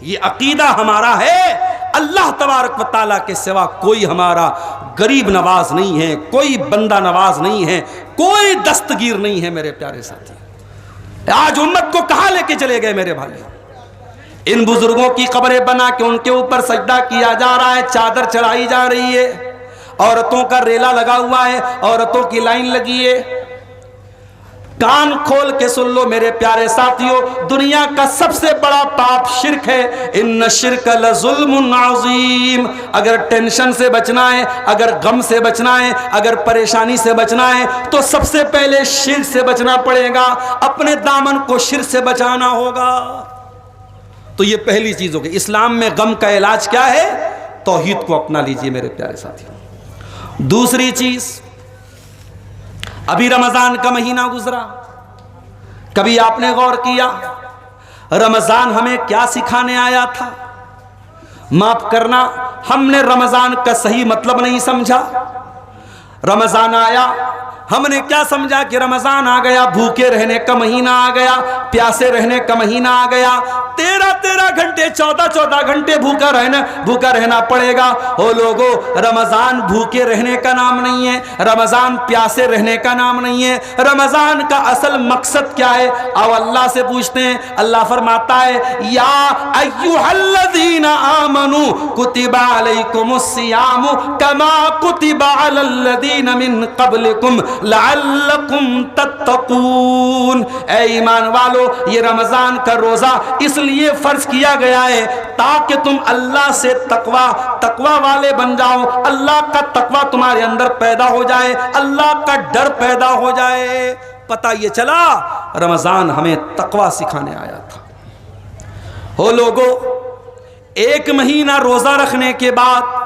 ये अकीदा हमारा है, अल्लाह तबारक व तआला के सिवा कोई हमारा गरीब नवाज नहीं है, कोई बंदा नवाज नहीं है, कोई दस्तगीर नहीं है। मेरे प्यारे साथी, आज उम्मत को कहां लेके चले गए मेरे भाई? इन बुजुर्गों की कब्रें बना के उनके ऊपर सजदा किया जा रहा है, चादर चढ़ाई जा रही है, औरतों का रेला लगा हुआ है, औरतों की लाइन लगी है। कान खोल के सुन लो मेरे प्यारे साथियों, दुनिया का सबसे बड़ा पाप शिर्क है। इन्न शिर्क लज़ुल्मुन अज़ीम। अगर टेंशन से बचना है, अगर गम से बचना है, अगर परेशानी से बचना है, तो सबसे पहले शिर्क से बचना पड़ेगा। अपने दामन को शिर्क से बचाना होगा। तो ये पहली चीज होगी। इस्लाम में गम का इलाज क्या है? तौहीद को अपना लीजिए मेरे प्यारे साथियों। दूसरी चीज, अभी रमजान का महीना गुजरा, कभी आपने गौर किया रमजान हमें क्या सिखाने आया था? माफ करना, हमने रमजान का सही मतलब नहीं समझा। रमजान आया, हमने क्या समझा कि रमजान आ गया, भूखे रहने का महीना आ गया, प्यासे रहने का महीना आ गया, 13-13 घंटे 14-14 घंटे भूखा रहना पड़ेगा। ओ लोगो, रमजान भूखे रहने का नाम नहीं है, रमजान प्यासे रहने का नाम नहीं है। रमजान का असल मकसद क्या है? अब अल्लाह से पूछते हैं। अल्लाह फरमाता है, या अय्युहल्लज़ीना आमनू कुतिबा अलैकुमुस्सियामु कमा कुतिबा अलल्लज़ीना मिन क़ब्लिकुम लअल्लकुम तत्तकून। ऐ ईमान वालो, ये रमजान का रोजा इसलिए फर्ज किया गया है ताकि तुम अल्लाह से तकवा वाले बन जाओ, अल्लाह का तकवा तुम्हारे अंदर पैदा हो जाए, अल्लाह का डर पैदा हो जाए। पता ये चला रमजान हमें तकवा सिखाने आया था। हो लोगो, एक महीना रोजा रखने के बाद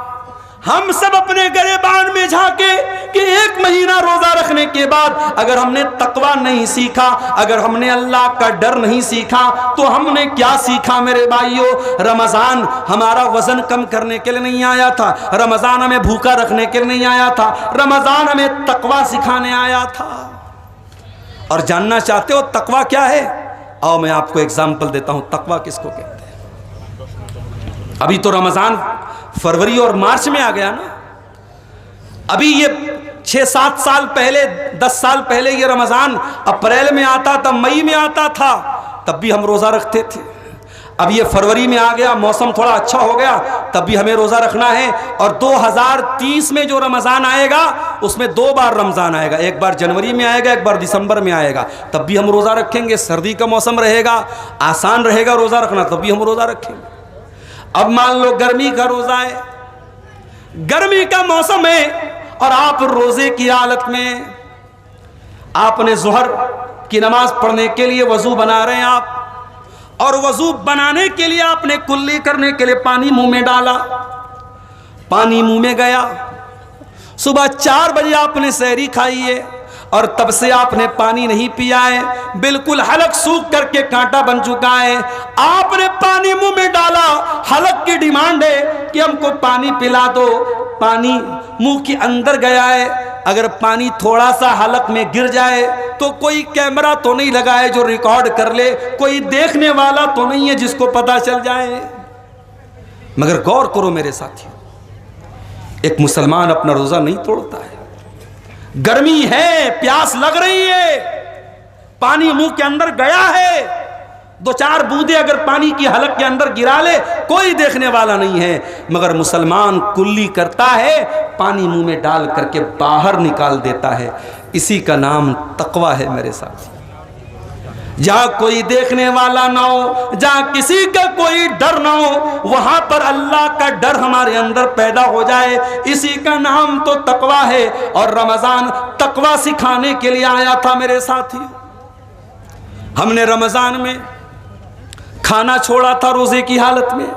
हम सब अपने गिरेबान में झांके कि एक महीना रोजा रखने के बाद अगर हमने तकवा नहीं सीखा, अगर हमने अल्लाह का डर नहीं सीखा, तो हमने क्या सीखा मेरे भाइयों? रमजान हमारा वजन कम करने के लिए नहीं आया था, रमजान हमें भूखा रखने के लिए नहीं आया था, रमजान हमें तकवा सिखाने आया था। और जानना चाहते हो तकवा क्या है? आओ मैं आपको एग्जाम्पल देता हूं तकवा किसको कहते हैं। अभी तो रमजान फरवरी और मार्च में आ गया ना। अभी ये 6-7 साल पहले, 10 साल पहले ये रमजान अप्रैल में आता था, मई में आता था, तब भी हम रोजा रखते थे। अब ये फरवरी में आ गया, मौसम थोड़ा अच्छा हो गया, तब भी हमें रोजा रखना है। और 2030 में जो रमजान आएगा उसमें 2 बार रमजान आएगा, एक बार जनवरी में आएगा, एक बार दिसंबर में आएगा, तब भी हम रोजा रखेंगे। सर्दी का मौसम रहेगा, आसान रहेगा रोजा रखना, तब भी हम रोजा रखेंगे। अब मान लो गर्मी का रोजा है, गर्मी का मौसम है, और आप रोजे की हालत में आपने जोहर की नमाज पढ़ने के लिए वजू बना रहे हैं आप, और वजू बनाने के लिए आपने कुल्ली करने के लिए पानी मुंह में डाला, पानी मुंह में गया। सुबह 4 बजे आपने सहरी खाई है और तब से आपने पानी नहीं पिया है, बिल्कुल हलक सूख करके कांटा बन चुका है। आपने पानी मुंह में डाला, हलक की डिमांड है कि हमको पानी पिला दो, पानी मुंह के अंदर गया है। अगर पानी थोड़ा सा हलक में गिर जाए तो कोई कैमरा तो नहीं लगा है जो रिकॉर्ड कर ले, कोई देखने वाला तो नहीं है जिसको पता चल जाए। मगर गौर करो मेरे साथियों, एक मुसलमान अपना रोजा नहीं तोड़ता है। गर्मी है, प्यास लग रही है, पानी मुंह के अंदर गया है, 2-4 बूंदे अगर पानी की हलक के अंदर गिरा ले कोई देखने वाला नहीं है, मगर मुसलमान कुल्ली करता है, पानी मुंह में डाल करके बाहर निकाल देता है। इसी का नाम तकवा है मेरे साथ। जहां कोई देखने वाला ना हो, जहां किसी का कोई डर ना हो, वहां पर अल्लाह का डर हमारे अंदर पैदा हो जाए, इसी का नाम तो तकवा है। और रमजान तकवा सिखाने के लिए आया था मेरे साथियों। हमने रमजान में खाना छोड़ा था रोजे की हालत में,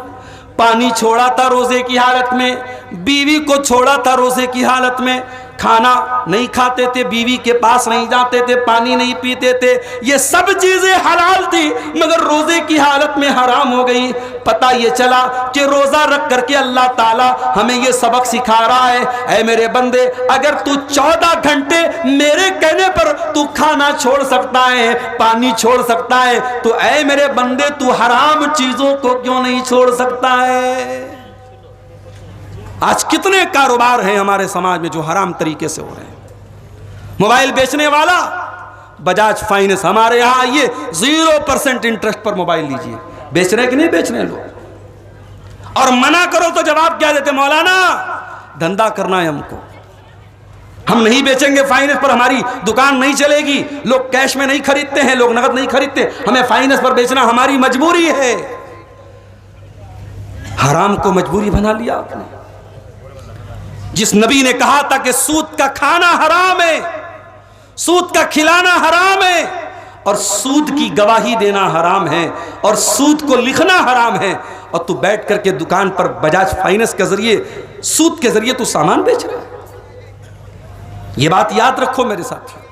पानी छोड़ा था रोजे की हालत में, बीवी को छोड़ा था रोजे की हालत में। खाना नहीं खाते थे, बीवी के पास नहीं जाते थे, पानी नहीं पीते थे, ये सब चीजें हलाल थी मगर रोजे की हालत में हराम हो गई। पता ये चला कि रोजा रख करके अल्लाह ताला हमें ये सबक सिखा रहा है, ऐ मेरे बंदे, अगर तू 14 घंटे मेरे कहने पर तू खाना छोड़ सकता है, पानी छोड़ सकता है, तो ऐ मेरे बंदे तू हराम चीजों को क्यों नहीं छोड़ सकता है। आज कितने कारोबार हैं हमारे समाज में जो हराम तरीके से हो रहे हैं। मोबाइल बेचने वाला बजाज फाइनेंस, हमारे यहां ये 0% इंटरेस्ट पर मोबाइल लीजिए, बेच रहे कि नहीं बेच रहे लोग। और मना करो तो जवाब क्या देते, मौलाना धंधा करना है हमको, हम नहीं बेचेंगे फाइनेंस पर, हमारी दुकान नहीं चलेगी। लोग कैश में नहीं खरीदते हैं, लोग नगद नहीं खरीदते, हमें फाइनेंस पर बेचना हमारी मजबूरी है। हराम को मजबूरी बना लिया आपने। जिस नबी ने कहा था कि सूद का खाना हराम है, सूद का खिलाना हराम है, और सूद की गवाही देना हराम है, और सूद को लिखना हराम है, और तू बैठ करके दुकान पर बजाज फाइनेंस के जरिए, सूद के जरिए तू सामान बेच रहा है। यह बात याद रखो मेरे साथियों,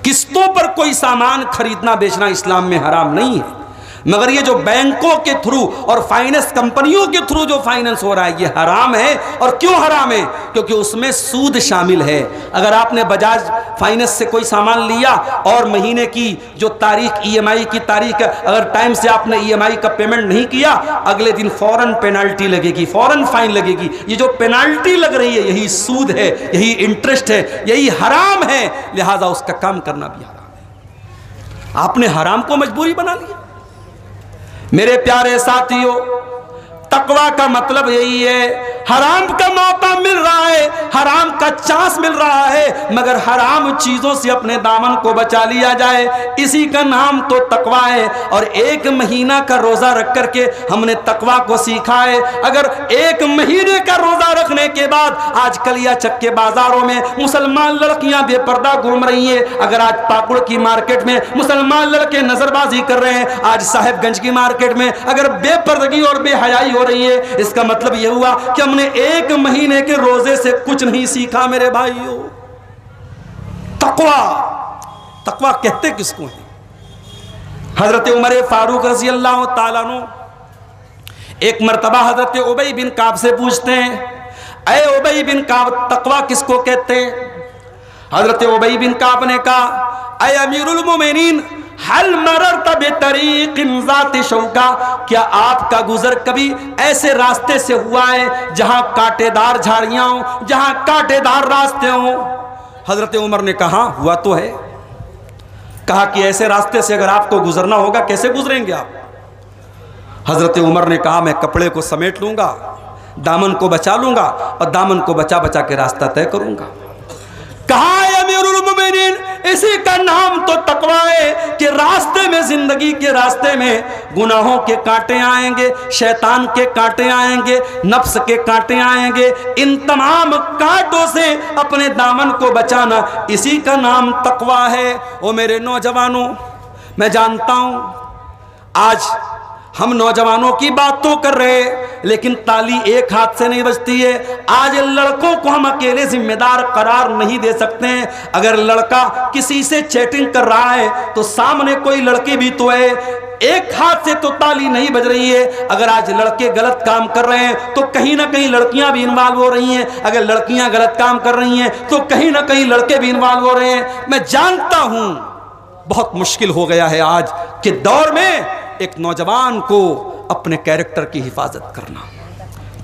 किस्तों पर कोई सामान खरीदना बेचना इस्लाम में हराम नहीं है, मगर ये जो बैंकों के थ्रू और फाइनेंस कंपनियों के थ्रू जो फाइनेंस हो रहा है ये हराम है। और क्यों हराम है? क्योंकि उसमें सूद शामिल है। अगर आपने बजाज फाइनेंस से कोई सामान लिया और महीने की जो तारीख ईएमआई की तारीख, अगर टाइम से आपने ईएमआई का पेमेंट नहीं किया, अगले दिन फौरन पेनाल्टी लगेगी, फौरन फाइन लगेगी। ये जो पेनाल्टी लग रही है यही सूद है, यही इंटरेस्ट है, यही हराम है। लिहाजा उसका काम करना भी हराम है। आपने हराम को मजबूरी बना लिया। मेरे प्यारे साथियों, तकवा का मतलब यही है, हराम का मौका मिल रहा है, हराम का चांस मिल रहा है, मगर हराम चीजों से अपने दामन को बचा लिया जाए, इसी का नाम तो तकवा है। और 1 महीना का रोजा रख करके हमने तकवा को सीखा है। अगर 1 महीने का रोजा रखने के बाद आज कलियाचक के बाजारों में मुसलमान लड़कियां बेपर्दा घूम रही हैं, अगर आज पाकुड़ की मार्केट में मुसलमान लड़के नजरबाजी कर रहे हैं, आज साहेबगंज की मार्केट में अगर बेपर्दगी और बेहयाई हो रही है, इसका मतलब यह हुआ कि हमने 1 महीने के रोजे से कुछ नहीं सीखा मेरे भाइयों। तकवा, तकवा कहते किसको है? हजरत उमर फारूक रज़ी अल्लाह ताला अन्हु एक मर्तबा हजरत उबई बिन काब से पूछते हैं, ऐ उबई बिन काब, तकवा किसको कहते हैं? हजरत उबई बिन काब ने कहा, ऐ अमीरुल मोमिनीन, हल मररत बितरीक़िन ज़ाति शौका, क्या आपका गुजर कभी ऐसे रास्ते से हुआ है जहां कांटेदार झाड़ियां हो, जहां कांटेदार रास्ते हो? हजरत उमर ने कहा, हुआ तो है। कहा कि ऐसे रास्ते से अगर आपको गुजरना होगा कैसे गुजरेंगे आप? हजरत उमर ने कहा, मैं कपड़े को समेट लूंगा, दामन को बचा लूंगा और दामन को बचा बचा के रास्ता तय करूंगा। कहा अमीरुल मोमिनीन, इसी का नाम तो तकवा है कि रास्ते में, जिंदगी के रास्ते में गुनाहों के कांटे आएंगे, शैतान के कांटे आएंगे, नफ्स के कांटे आएंगे, इन तमाम कांटों से अपने दामन को बचाना, इसी का नाम तकवा है। ओ मेरे नौजवानों, मैं जानता हूं आज हम नौजवानों की बात तो कर रहे हैं, लेकिन ताली एक हाथ से नहीं बजती है। आज लड़कों को हम अकेले जिम्मेदार करार नहीं दे सकते हैं। अगर लड़का किसी से चैटिंग कर रहा है तो सामने कोई लड़की भी तो है, एक हाथ से तो ताली नहीं बज रही है। अगर आज लड़के गलत काम कर रहे हैं तो कहीं ना कहीं लड़कियां भी इन्वॉल्व हो रही हैं, अगर लड़कियां गलत काम कर रही हैं तो कहीं ना कहीं लड़के भी इन्वॉल्व हो रहे हैं। मैं जानता हूं बहुत मुश्किल हो गया है आज के दौर में एक नौजवान को अपने कैरेक्टर की हिफाजत करना।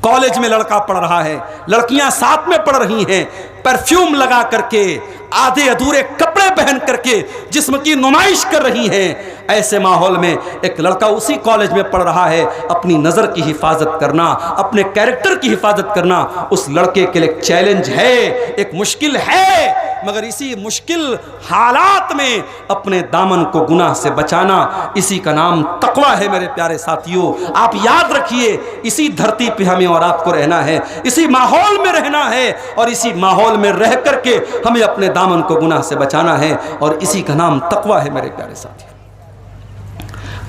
कॉलेज में लड़का पढ़ रहा है, लड़कियां साथ में पढ़ रही हैं, परफ्यूम लगा करके, आधे अधूरे कपड़े पहन करके जिस्म की नुमाइश कर रही हैं। ऐसे माहौल में एक लड़का उसी कॉलेज में पढ़ रहा है, अपनी नज़र की हिफाजत करना, अपने कैरेक्टर की हिफाजत करना उस लड़के के लिए एक चैलेंज है, एक मुश्किल है। मगर इसी मुश्किल हालात में अपने दामन को गुनाह से बचाना, इसी का नाम तकवा है मेरे प्यारे साथियों। आप याद रखिए, इसी धरती पे हमें और आपको रहना है, इसी माहौल में रहना है, और इसी माहौल में रह करके हमें अपने दामन को गुनाह से बचाना है, और इसी का नाम तकवा है मेरे प्यारे साथियों।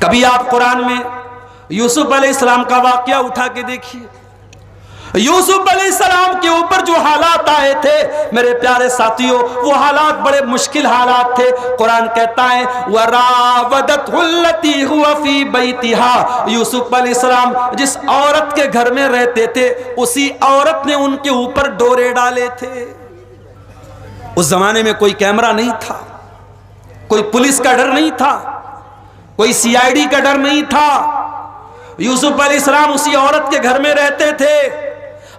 कभी आप कुरान में यूसुफ अलैहिस्सलाम का वाकया उठा के देखिए। यूसुफ अलैहिस्सलाम के ऊपर जो हालात आए थे मेरे प्यारे साथियों, वो हालात बड़े मुश्किल हालात थे। कुरान कहता है वरावदतहुल्लती हुवा फी बैतिहा, यूसुफ अलैहिस्सलाम जिस औरत के घर में रहते थे उसी औरत ने उनके ऊपर डोरे डाले थे। उस जमाने में कोई कैमरा नहीं था, कोई पुलिस का डर नहीं था, कोई सीआईडी का डर नहीं था। यूसुफ अलैहिस्सलाम उसी औरत के घर में रहते थे।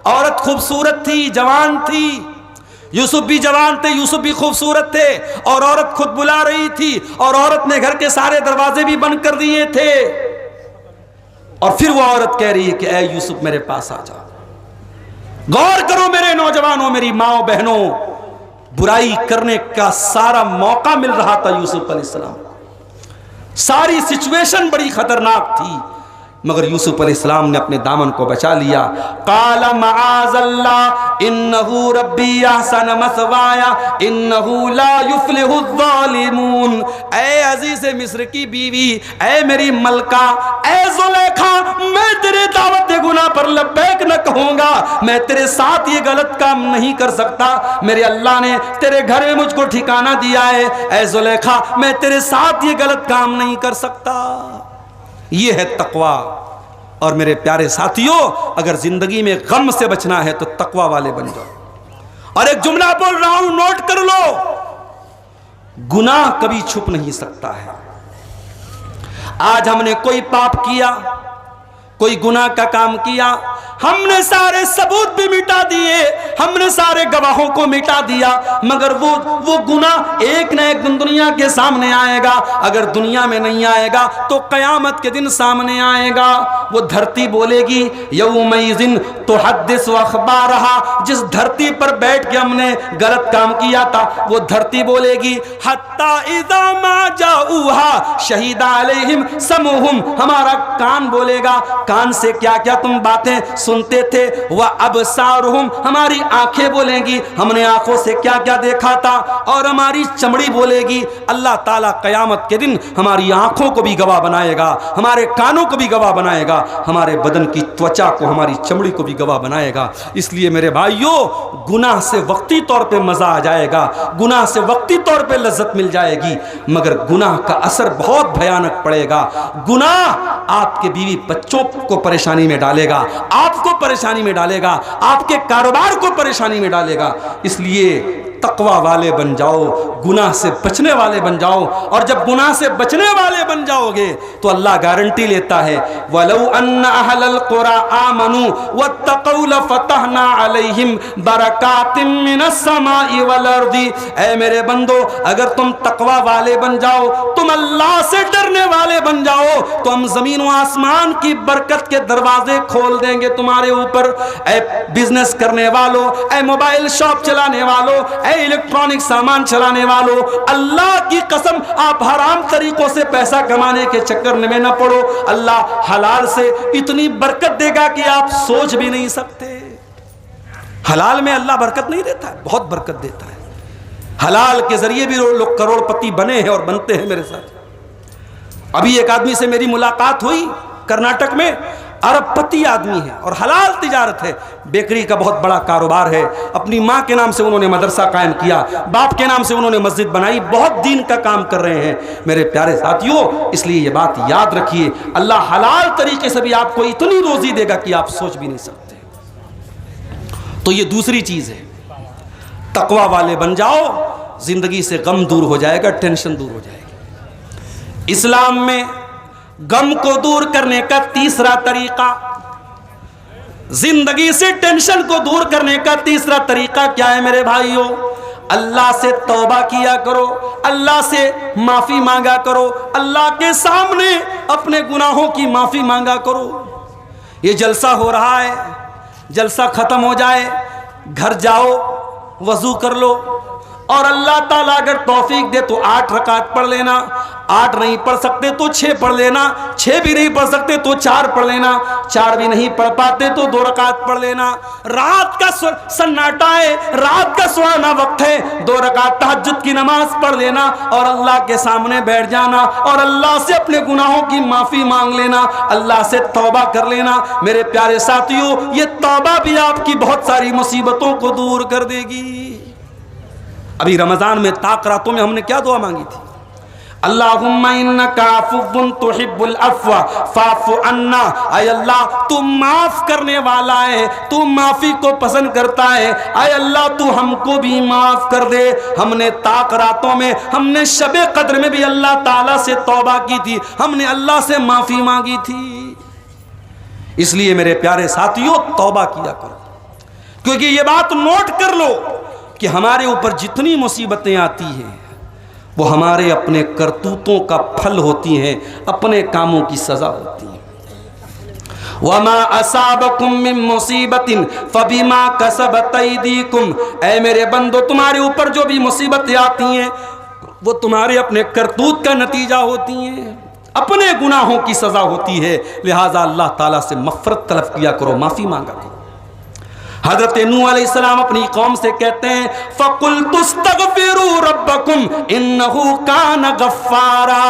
औरत खूबसूरत थी, जवान थी, यूसुफ भी जवान थे, यूसुफ भी खूबसूरत थे, और औरत खुद बुला रही थी, और औरत ने घर के सारे दरवाजे भी बंद कर दिए थे। और फिर वो औरत कह रही है कि ऐ यूसुफ मेरे पास आ जाओ। गौर करो मेरे नौजवानों, मेरी माओ बहनों, बुराई करने का सारा मौका मिल रहा था यूसुफ अलैहिस्सलाम, सारी सिचुएशन बड़ी खतरनाक थी, मगर यूसुफ अलैहिस्सलाम ने अपने दामन को बचा लिया। काला माअज़ल्लाह इन्नहु रब्बी अहसन मसवाया इन्नहु ला युफ्लिहुज़ ज़ालिमून। ऐ अजीज़ मिस्र की बीवी, ऐ मेरी मलका, ऐ ज़ुलेखा, मैं तेरे दावत गुनाह पर लब्बैक न कहूँगा, मैं तेरे साथ ये गलत काम नहीं कर सकता। मेरे अल्लाह ने तेरे घर में मुझको ठिकाना दिया है, ऐ ज़ुलेखा मैं तेरे साथ ये गलत काम नहीं कर सकता। ये है तकवा। और मेरे प्यारे साथियों, अगर जिंदगी में गम से बचना है तो तकवा वाले बन जाओ। और एक जुमला बोल रहा हूं, नोट कर लो, गुनाह कभी छुप नहीं सकता है। आज हमने कोई पाप किया, कोई गुनाह का काम किया, हमने सारे सबूत भी मिटा दिए, हमने सारे गवाहों को मिटा दिया, मगर वो गुनाह एक न एक दिन दुनिया के सामने आएगा। अगर दुनिया में नहीं आएगा तो कयामत के दिन सामने आएगा। वो धरती बोलेगी यौमइज़िन तुहद्दिसु अख़बारहा, जिस धरती पर बैठ के हमने गलत काम किया था वो धरती बोलेगी हत्ता इज़ा मा जाऊहा शहीदा अलैहिम समूहुम, हमारा कान बोलेगा, कान से क्या क्या तुम बातें सुनते थे, वह अबसारुहुम, हमारी आंखें बोलेंगी हमने आंखों से क्या क्या देखा था, और हमारी चमड़ी बोलेगी। अल्लाह ताला कयामत के दिन हमारी आंखों को भी गवाह बनाएगा, हमारे कानों को भी गवाह बनाएगा, हमारे बदन की त्वचा को, हमारी चमड़ी को भी गवाह बनाएगा। इसलिए मेरे भाइयों, गुनाह से वक्ती तौर पे मजा आ जाएगा, गुनाह से वक्ती तौर पे लज्जत मिल जाएगी, मगर गुनाह का असर बहुत भयानक पड़ेगा। गुनाह आपके बीवी बच्चों को परेशानी में डालेगा, आपको परेशानी में डालेगा, आपके कारोबार को परेशानी में डालेगा। इसलिए तकवा वाले बन जाओ, गुनाह से बचने वाले बन जाओ। और जब गुनाह से बचने वाले बन जाओगे तो अल्लाह गारंटी लेता है, वलौ अन्न अहलल कुरा आमनू वत्तक़ौ लफ़तहना अलैहिम बरकातिम मिनस समाई वल अर्दी। ऐ मेरे बंदो, अगर तुम तकवा वाले बन जाओ, तुम अल्लाह से डरने वाले बन जाओ, तो हम जमीन व आसमान की बरकत के दरवाजे खोल देंगे तुम्हारे ऊपर। ऐ बिजनेस करने वालों, ऐ मोबाइल शॉप चलाने वालों, इलेक्ट्रॉनिक सामान चलाने वालों, अल्लाह की कसम आप हराम तरीकों से पैसा कमाने के चक्कर में न पड़ो। अल्लाह हलाल से इतनी बरकत देगा कि आप सोच भी नहीं सकते। हलाल में अल्लाह बरकत नहीं देता है, बहुत बरकत देता है। हलाल के जरिए भी लोग करोड़पति बने हैं और बनते हैं मेरे साथ। अभी एक आदमी से मेरी मुलाकात हुई, कर्नाटक में, अरबपति आदमी है और हलाल तिजारत है, बेकरी का बहुत बड़ा कारोबार है। अपनी माँ के नाम से उन्होंने मदरसा कायम किया, बाप के नाम से उन्होंने मस्जिद बनाई, बहुत दीन का काम कर रहे हैं मेरे प्यारे साथियों। इसलिए ये बात याद रखिए, अल्लाह हलाल तरीके से भी आपको इतनी रोजी देगा कि आप सोच भी नहीं सकते। तो ये दूसरी चीज है, तकवा वाले बन जाओ, जिंदगी से गम दूर हो जाएगा, टेंशन दूर हो जाएगी। इस्लाम में गम को दूर करने का तीसरा तरीका, जिंदगी से टेंशन को दूर करने का तीसरा तरीका क्या है मेरे भाइयों? अल्लाह से तौबा किया करो, अल्लाह से माफी मांगा करो, अल्लाह के सामने अपने गुनाहों की माफी मांगा करो। ये जलसा हो रहा है, जलसा खत्म हो जाए, घर जाओ, वजू कर लो और अल्लाह ताला अगर तौफीक दे तो 8 रकात पढ़ लेना, 8 नहीं पढ़ सकते तो 6 पढ़ लेना, 6 भी नहीं पढ़ सकते तो 4 पढ़ लेना, 4 भी नहीं पढ़ पाते तो 2 रकात पढ़ लेना। रात का सन्नाटा है, रात का सुहाना वक्त है, 2 रकात तहज्जुद की नमाज पढ़ लेना और अल्लाह के सामने बैठ जाना और अल्लाह से अपने गुनाहों की माफी मांग लेना, अल्लाह से तौबा कर लेना। मेरे प्यारे साथियों, ये तौबा भी आपकी बहुत सारी मुसीबतों को दूर कर देगी। अभी रमजान में ताक रातों में हमने क्या दुआ मांगी थी? अल्लाहुम्मा इन्नका अफ़्वुन तुहिब्बुल अफ़्व फ़अफ़ु अन्ना। आय अल्लाह, तू माफ करने वाला है, तू माफी को पसंद करता है। आय अल्लाह, तू हमको भी माफ कर दे। हमने ताक रातों में, हमने शबे कद्र में भी अल्लाह ताला से तौबा की थी, हमने अल्लाह से माफी मांगी थी। इसलिए मेरे प्यारे साथियों, तौबा किया करो, क्योंकि ये बात नोट कर लो कि हमारे ऊपर जितनी मुसीबतें आती हैं वो हमारे अपने करतूतों का फल होती हैं, अपने कामों की सजा होती है। वमा असाबकुम मिन मुसीबतिन फबिमा कसबत अयदीकुम। ऐ मेरे बंदो, तुम्हारे ऊपर जो भी मुसीबतें आती हैं वो तुम्हारे अपने करतूत का नतीजा होती हैं, अपने गुनाहों की सजा होती है। लिहाजा अल्लाह ताला से मग़फ़िरत तलब किया करो, माफी मांगा करो। हज़रत नूह अलैहिस्सलाम अपनी कौम से कहते हैं, फ़क़ुल्तुस्तग़फ़िरू रब्बकुम इन्नहु कान गफ़्फ़ारा।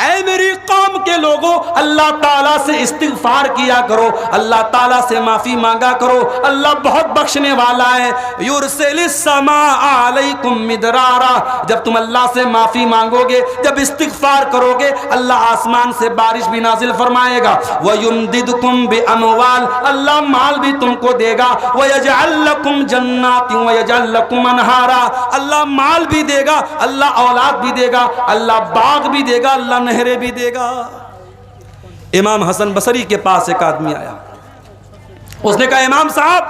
ऐ मेरी कौम के लोगों, अल्लाह ताला से इस्तिग़फ़ार किया करो, अल्लाह ताला से माफ़ी मांगा करो। अल्लाह बहुत बख्शने वाला है। युरसिलिस समा अलैकुम मिदरारा। जब तुम अल्लाह से माफ़ी मांगोगे, जब इस्तिग़फ़ार करोगे, अल्लाह आसमान से बारिश भी नाजिल फरमाएगा। वयुमदिदकुम बिअमवाल। अल्लाह माल भी तुमको देगा। वयजअल लकुम जन्नातिन वयजअल लकुम अनहारा। अल्लाह माल भी देगा, अल्लाह औलाद भी देगा, अल्लाह बाग भी देगा, अल्लाह नहरें भी देगा। इमाम हसन बसरी के पास एक आदमी आया, उसने कहा, इमाम साहब,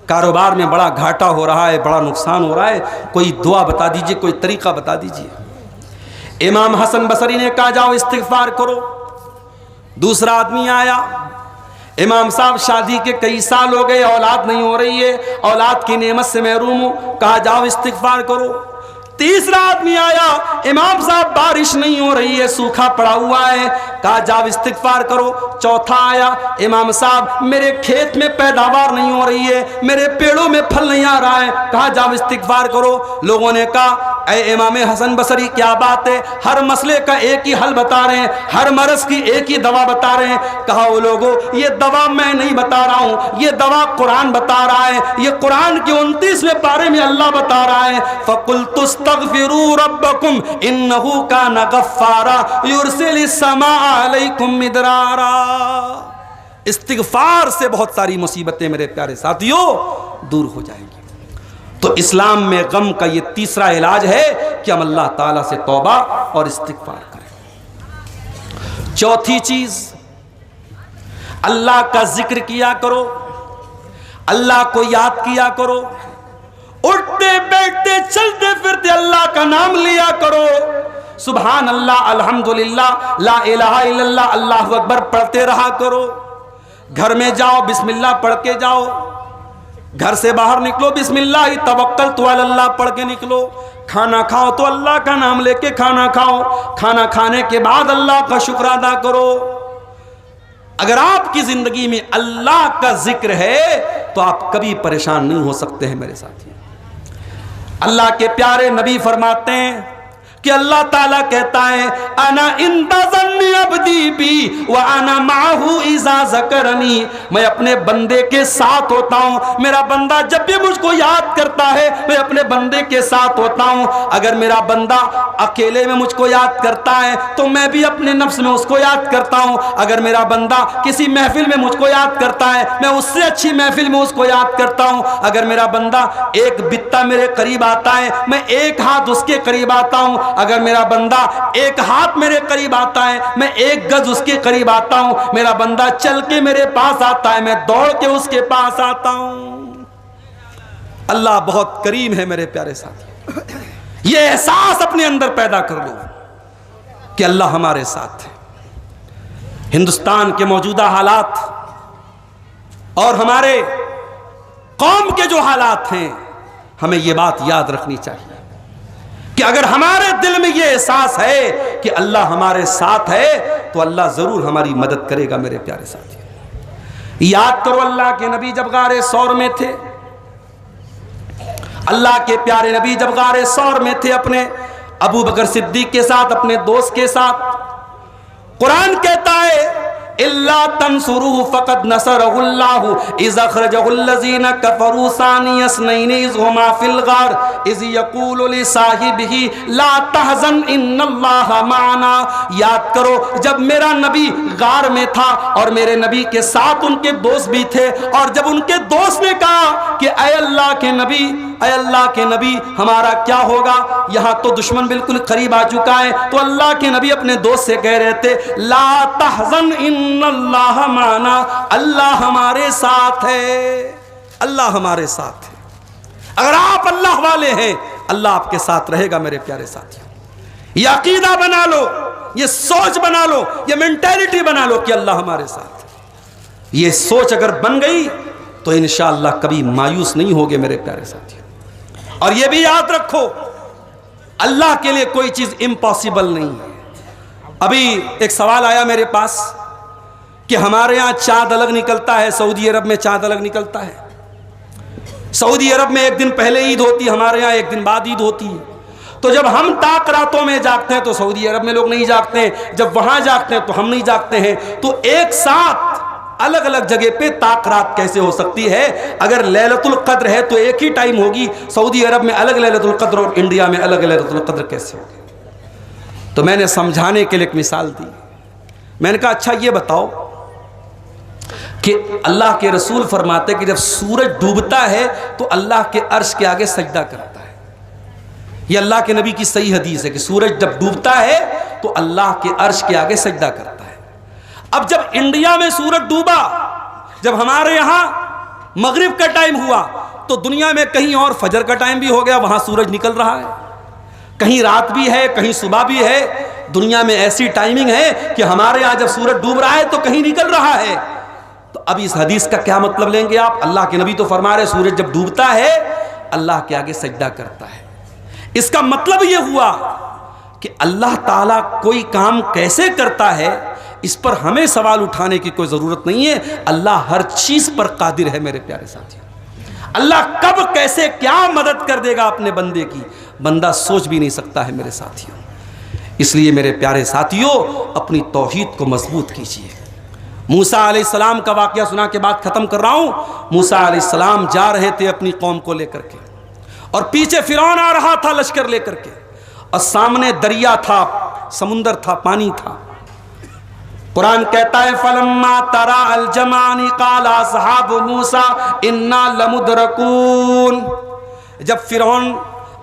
कारोबार में बड़ा घाटा हो रहा है, बड़ा नुकसान हो रहा है, कोई दुआ बता दीजिए, कोई तरीका बता दीजिए। इमाम हसन बसरी ने कहा, जाओ इस्तिग़फ़ार करो। दूसरा आदमी आया, इमाम साहब, शादी के कई साल हो गए, औलाद नहीं हो रही है, औलाद की नेमत से महरूम हूँ। कहा, जाओ इस्तिग़फ़ार करो। तीसरा आदमी आया, इमाम साहब, बारिश नहीं हो रही है, सूखा पड़ा हुआ है। कहा, जाओ इस्तिग़फ़ार करो। चौथा आया, इमाम साहब, मेरे खेत में पैदावार नहीं हो रही है, मेरे पेड़ों में फल नहीं आ रहा है। कहा, जाओ इस्तिग़फ़ार करो। लोगों ने कहा, ऐ इमाम हसन बसरी, क्या बात है, हर मसले का एक ही हल बता रहे हैं, हर मरज़ की एक ही दवा बता रहे हैं। कहा, वो लोगों, ये दवा मैं नहीं बता रहा हूँ, ये दवा कुरान बता रहा है, ये कुरान के 29वें पारे में अल्लाह बता रहा है, फ़क़ुल्तुस्तग़फ़िरू रब्बकुम इन्नहु कान गफ़्फ़ारा युरसिलिस समा अलैकुम मिदरारा। इस्तिग़फ़ार से बहुत सारी मुसीबतें मेरे प्यारे साथियों दूर हो जाएंगी। तो इस्लाम में गम का ये तीसरा इलाज है कि हम अल्लाह ताला से तौबा और इस्तिग़फ़ार करें। चौथी चीज, अल्लाह का जिक्र किया करो, अल्लाह को याद किया करो, उठते बैठते चलते फिरते अल्लाह का नाम लिया करो। सुभान अल्लाह, अल्हम्दुलिल्लाह, ला इलाहा इल्लल्लाह, अल्लाहु अकबर पढ़ते रहा करो। घर में जाओ, बिस्मिल्लाह पढ़ के जाओ। घर से बाहर निकलो, बिस्मिल्लाह तवक्कलतु अलल्लाह पढ़ के निकलो। खाना खाओ तो अल्लाह का नाम लेके खाना खाओ। खाना खाने के बाद अल्लाह का शुक्र अदा करो। अगर आपकी जिंदगी में अल्लाह का जिक्र है तो आप कभी परेशान नहीं हो सकते हैं मेरे साथी। अल्लाह के प्यारे नबी फरमाते हैं कि अल्लाह ताला कहता है, अना इंदा ज़न्नी अब्दी बी व अना माहू इज़ा ज़करनी। मैं अपने बंदे के साथ होता हूँ। मेरा बंदा जब भी मुझको याद करता है, मैं अपने बंदे के साथ होता हूँ। अगर मेरा बंदा अकेले में मुझको याद करता है तो मैं भी अपने नफ्स में उसको याद करता हूँ। अगर मेरा बंदा किसी महफिल में मुझको याद करता है, मैं उससे अच्छी महफिल में उसको याद करता हूँ। अगर मेरा बंदा एक बित्ता मेरे करीब आता है, मैं एक हाथ उसके करीब आता हूँ। अगर मेरा बंदा एक हाथ मेरे करीब आता है, मैं एक गज उसके करीब आता हूं, मेरा बंदा चल के मेरे पास आता है, मैं दौड़ के उसके पास आता हूं। अल्लाह बहुत करीम है मेरे प्यारे साथी। ये एहसास अपने अंदर पैदा कर लो कि अल्लाह हमारे साथ है। हिंदुस्तान के मौजूदा हालात और हमारे कौम के जो हालात हैं, हमें यह बात याद रखनी चाहिए कि अगर हमारे दिल में यह एहसास है कि अल्लाह हमारे साथ है तो अल्लाह जरूर हमारी मदद करेगा। मेरे प्यारे साथी, याद करो अल्लाह के नबी जब गारे सौर में थे, अल्लाह के प्यारे नबी जब गारे सौर में थे अपने अबू बकर सिद्दीक के साथ, अपने दोस्त के साथ, कुरान कहता है इल्ला तंसुरुहु फक़द नसरहुल्लाहु इज़ अख़रजहुल्लज़ीना कफ़रू सानिय इस्नैनि इज़ हुमा फ़िल ग़ार इज़ यक़ूलु लिसाहिबिही ला तहज़न इन्नल्लाहा माना। याद करो जब मेरा नबी गार में था और मेरे नबी के साथ उनके दोस्त भी थे, और जब उनके दोस्त ने कहा कि ऐ अल्लाह के नबी, ऐ अल्लाह के नबी हमारा क्या होगा, यहाँ तो दुश्मन बिल्कुल करीब आ चुका है, तो अल्लाह के नबी अपने दोस्त से कह रहे थे ला तहज़न इन्नल्लाह माना, अल्लाह हमारे साथ है, अल्लाह हमारे साथ है। अगर आप अल्लाह वाले हैं, अल्लाह आपके साथ रहेगा। मेरे प्यारे साथियों, ये अकीदा बना लो, ये सोच बना लो, ये मेंटालिटी बना लो कि अल्लाह हमारे साथ है। ये सोच अगर बन गई तो इंशाअल्लाह कभी मायूस नहीं होगे मेरे प्यारे साथियों। और ये भी याद रखो अल्लाह के लिए कोई चीज इम्पॉसिबल नहीं है। अभी एक सवाल आया मेरे पास कि हमारे यहाँ चांद अलग निकलता है, सऊदी अरब में चांद अलग निकलता है। सऊदी अरब में एक दिन पहले ईद होती है, हमारे यहाँ एक दिन बाद ईद होती है। तो जब हम ताक रातों में जागते हैं तो सऊदी अरब में लोग नहीं जागते हैं, जब वहां जागते हैं तो हम नहीं जागते हैं। तो एक साथ अलग अलग जगह पे ताक रात कैसे हो सकती है? अगर लैलतुल कद्र है तो एक ही टाइम होगी, सऊदी अरब में अलग लैलतुल कद्र और इंडिया में अलग लैलतुल कद्र कैसे होगी? तो मैंने समझाने के लिए एक मिसाल दी। मैंने कहा अच्छा ये बताओ कि अल्लाह के रसूल फरमाते कि जब सूरज डूबता है तो अल्लाह के अर्श के आगे सजदा करता है। ये अल्लाह के नबी की सही हदीस है कि सूरज जब डूबता है तो अल्लाह के अर्श के आगे सजदा करता है। अब जब इंडिया में सूरज डूबा, जब हमारे यहां मगरिब का टाइम हुआ, तो दुनिया में कहीं और फजर का टाइम भी हो गया, वहां सूरज निकल रहा है, कहीं रात भी है कहीं सुबह भी है। दुनिया में ऐसी टाइमिंग है कि हमारे यहां जब सूरज डूब रहा है तो कहीं निकल रहा है। तो अब इस हदीस का क्या मतलब लेंगे आप? अल्लाह के नबी तो फरमा रहे सूरज जब डूबता है अल्लाह के आगे सजदा करता है। इसका मतलब यह हुआ कि अल्लाह ताला कोई काम कैसे करता है इस पर हमें सवाल उठाने की कोई जरूरत नहीं है। अल्लाह हर चीज पर कादिर है मेरे प्यारे साथियों। अल्लाह कब कैसे क्या मदद कर देगा अपने बंदे की, बंदा सोच भी नहीं सकता है मेरे साथियों। इसलिए मेरे प्यारे साथियों अपनी तौहीद को मजबूत कीजिए। मूसा अलैहिस्सलाम का वाकया सुना के बाद खत्म कर रहा हूं। मूसा अलैहिस्सलाम जा रहे थे अपनी कौम को लेकर के, और पीछे फिरौन आ रहा था लश्कर लेकर के, और सामने दरिया था, समुंदर था, पानी था। कुरान कहता है फलम्मा तरा अल जमानी काला असहाबु मूसा इन्ना लमुदरकून। जब फिरौन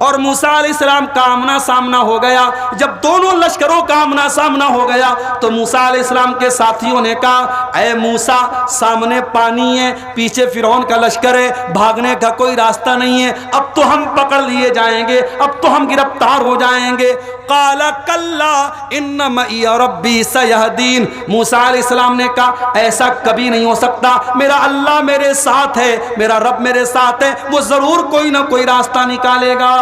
और मूसा अलैहिस्सलाम का आमना सामना हो गया, जब दोनों लश्करों का आमना सामना हो गया, तो मूसा अलैहिस्सलाम के साथियों ने कहा ऐ मूसा सामने पानी है, पीछे फिरौन का लश्कर है, भागने का कोई रास्ता नहीं है, अब तो हम पकड़ लिए जाएंगे, अब तो हम गिरफ्तार हो जाएंगे। काला कल्ला इन्न मई रब्बी सयहदीन। मूसा अलैहिस्सलाम ने कहा ऐसा कभी नहीं हो सकता, मेरा अल्लाह मेरे साथ है, मेरा रब मेरे साथ है, वो जरूर कोई ना कोई रास्ता निकालेगा।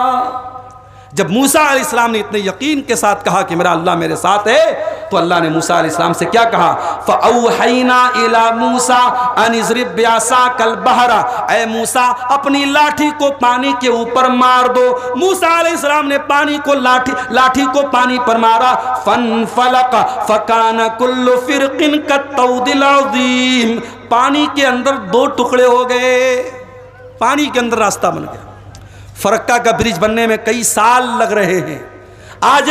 जब मूसा अलैहिस्सलाम ने इतने यकीन के साथ कहा कि मेरा अल्लाह मेरे साथ है, तो अल्लाह ने मूसा अलैहिस्सलाम से क्या कहा? फ़अौहैना इला मूसा अन इज़रिब बिअसाकल बहरा। ऐ मूसा अपनी लाठी को पानी के ऊपर मार दो। मूसा अलैहिस्सलाम ने पानी को लाठी को पानी पर मारा। फनफलक फकान कुल्लु फिरकिन कत्तौदिल अज़ीम। पानी के अंदर दो टुकड़े हो गए, पानी के अंदर रास्ता बन गया। फरक्का का ब्रिज बनने में कई साल लग रहे हैं। आज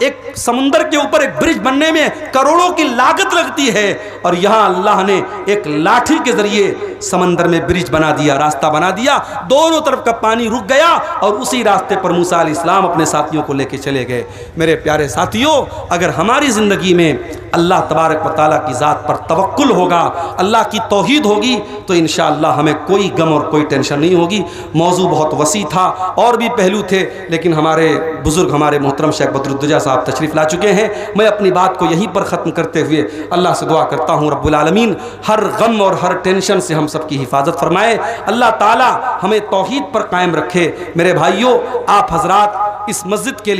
एक समुंदर के ऊपर एक ब्रिज बनने में करोड़ों की लागत लगती है, और यहां अल्लाह ने एक लाठी के जरिए समंदर में ब्रिज बना दिया, रास्ता बना दिया, दोनों तरफ का पानी रुक गया और उसी रास्ते पर मूसा अलैहिस्सलाम अपने साथियों को लेकर चले गए। मेरे प्यारे साथियों, अगर हमारी ज़िंदगी में अल्लाह तबारक व तआला की ज़ात पर तवक्कुल होगा, अल्लाह की तौहीद होगी, तो इंशाअल्लाह हमें कोई गम और कोई टेंशन नहीं होगी। मौजू बहुत वसी था, और भी पहलू थे, लेकिन हमारे बुज़ुर्ग, हमारे मोहतरम शेख बदरुद्दोजा साहब तशरीफ़ ला चुके हैं। मैं अपनी बात को यहीं पर ख़त्म करते हुए अल्लाह से दुआ करता हूँ रब्बुल आलमीन हर गम और हर टेंशन से हम सब की हिफाजत फरमाए। अल्लाह ताला हमें तौहीद पर कायम रखे। मेरे भाइयों, आप हजरात इस मस्जिद के लिए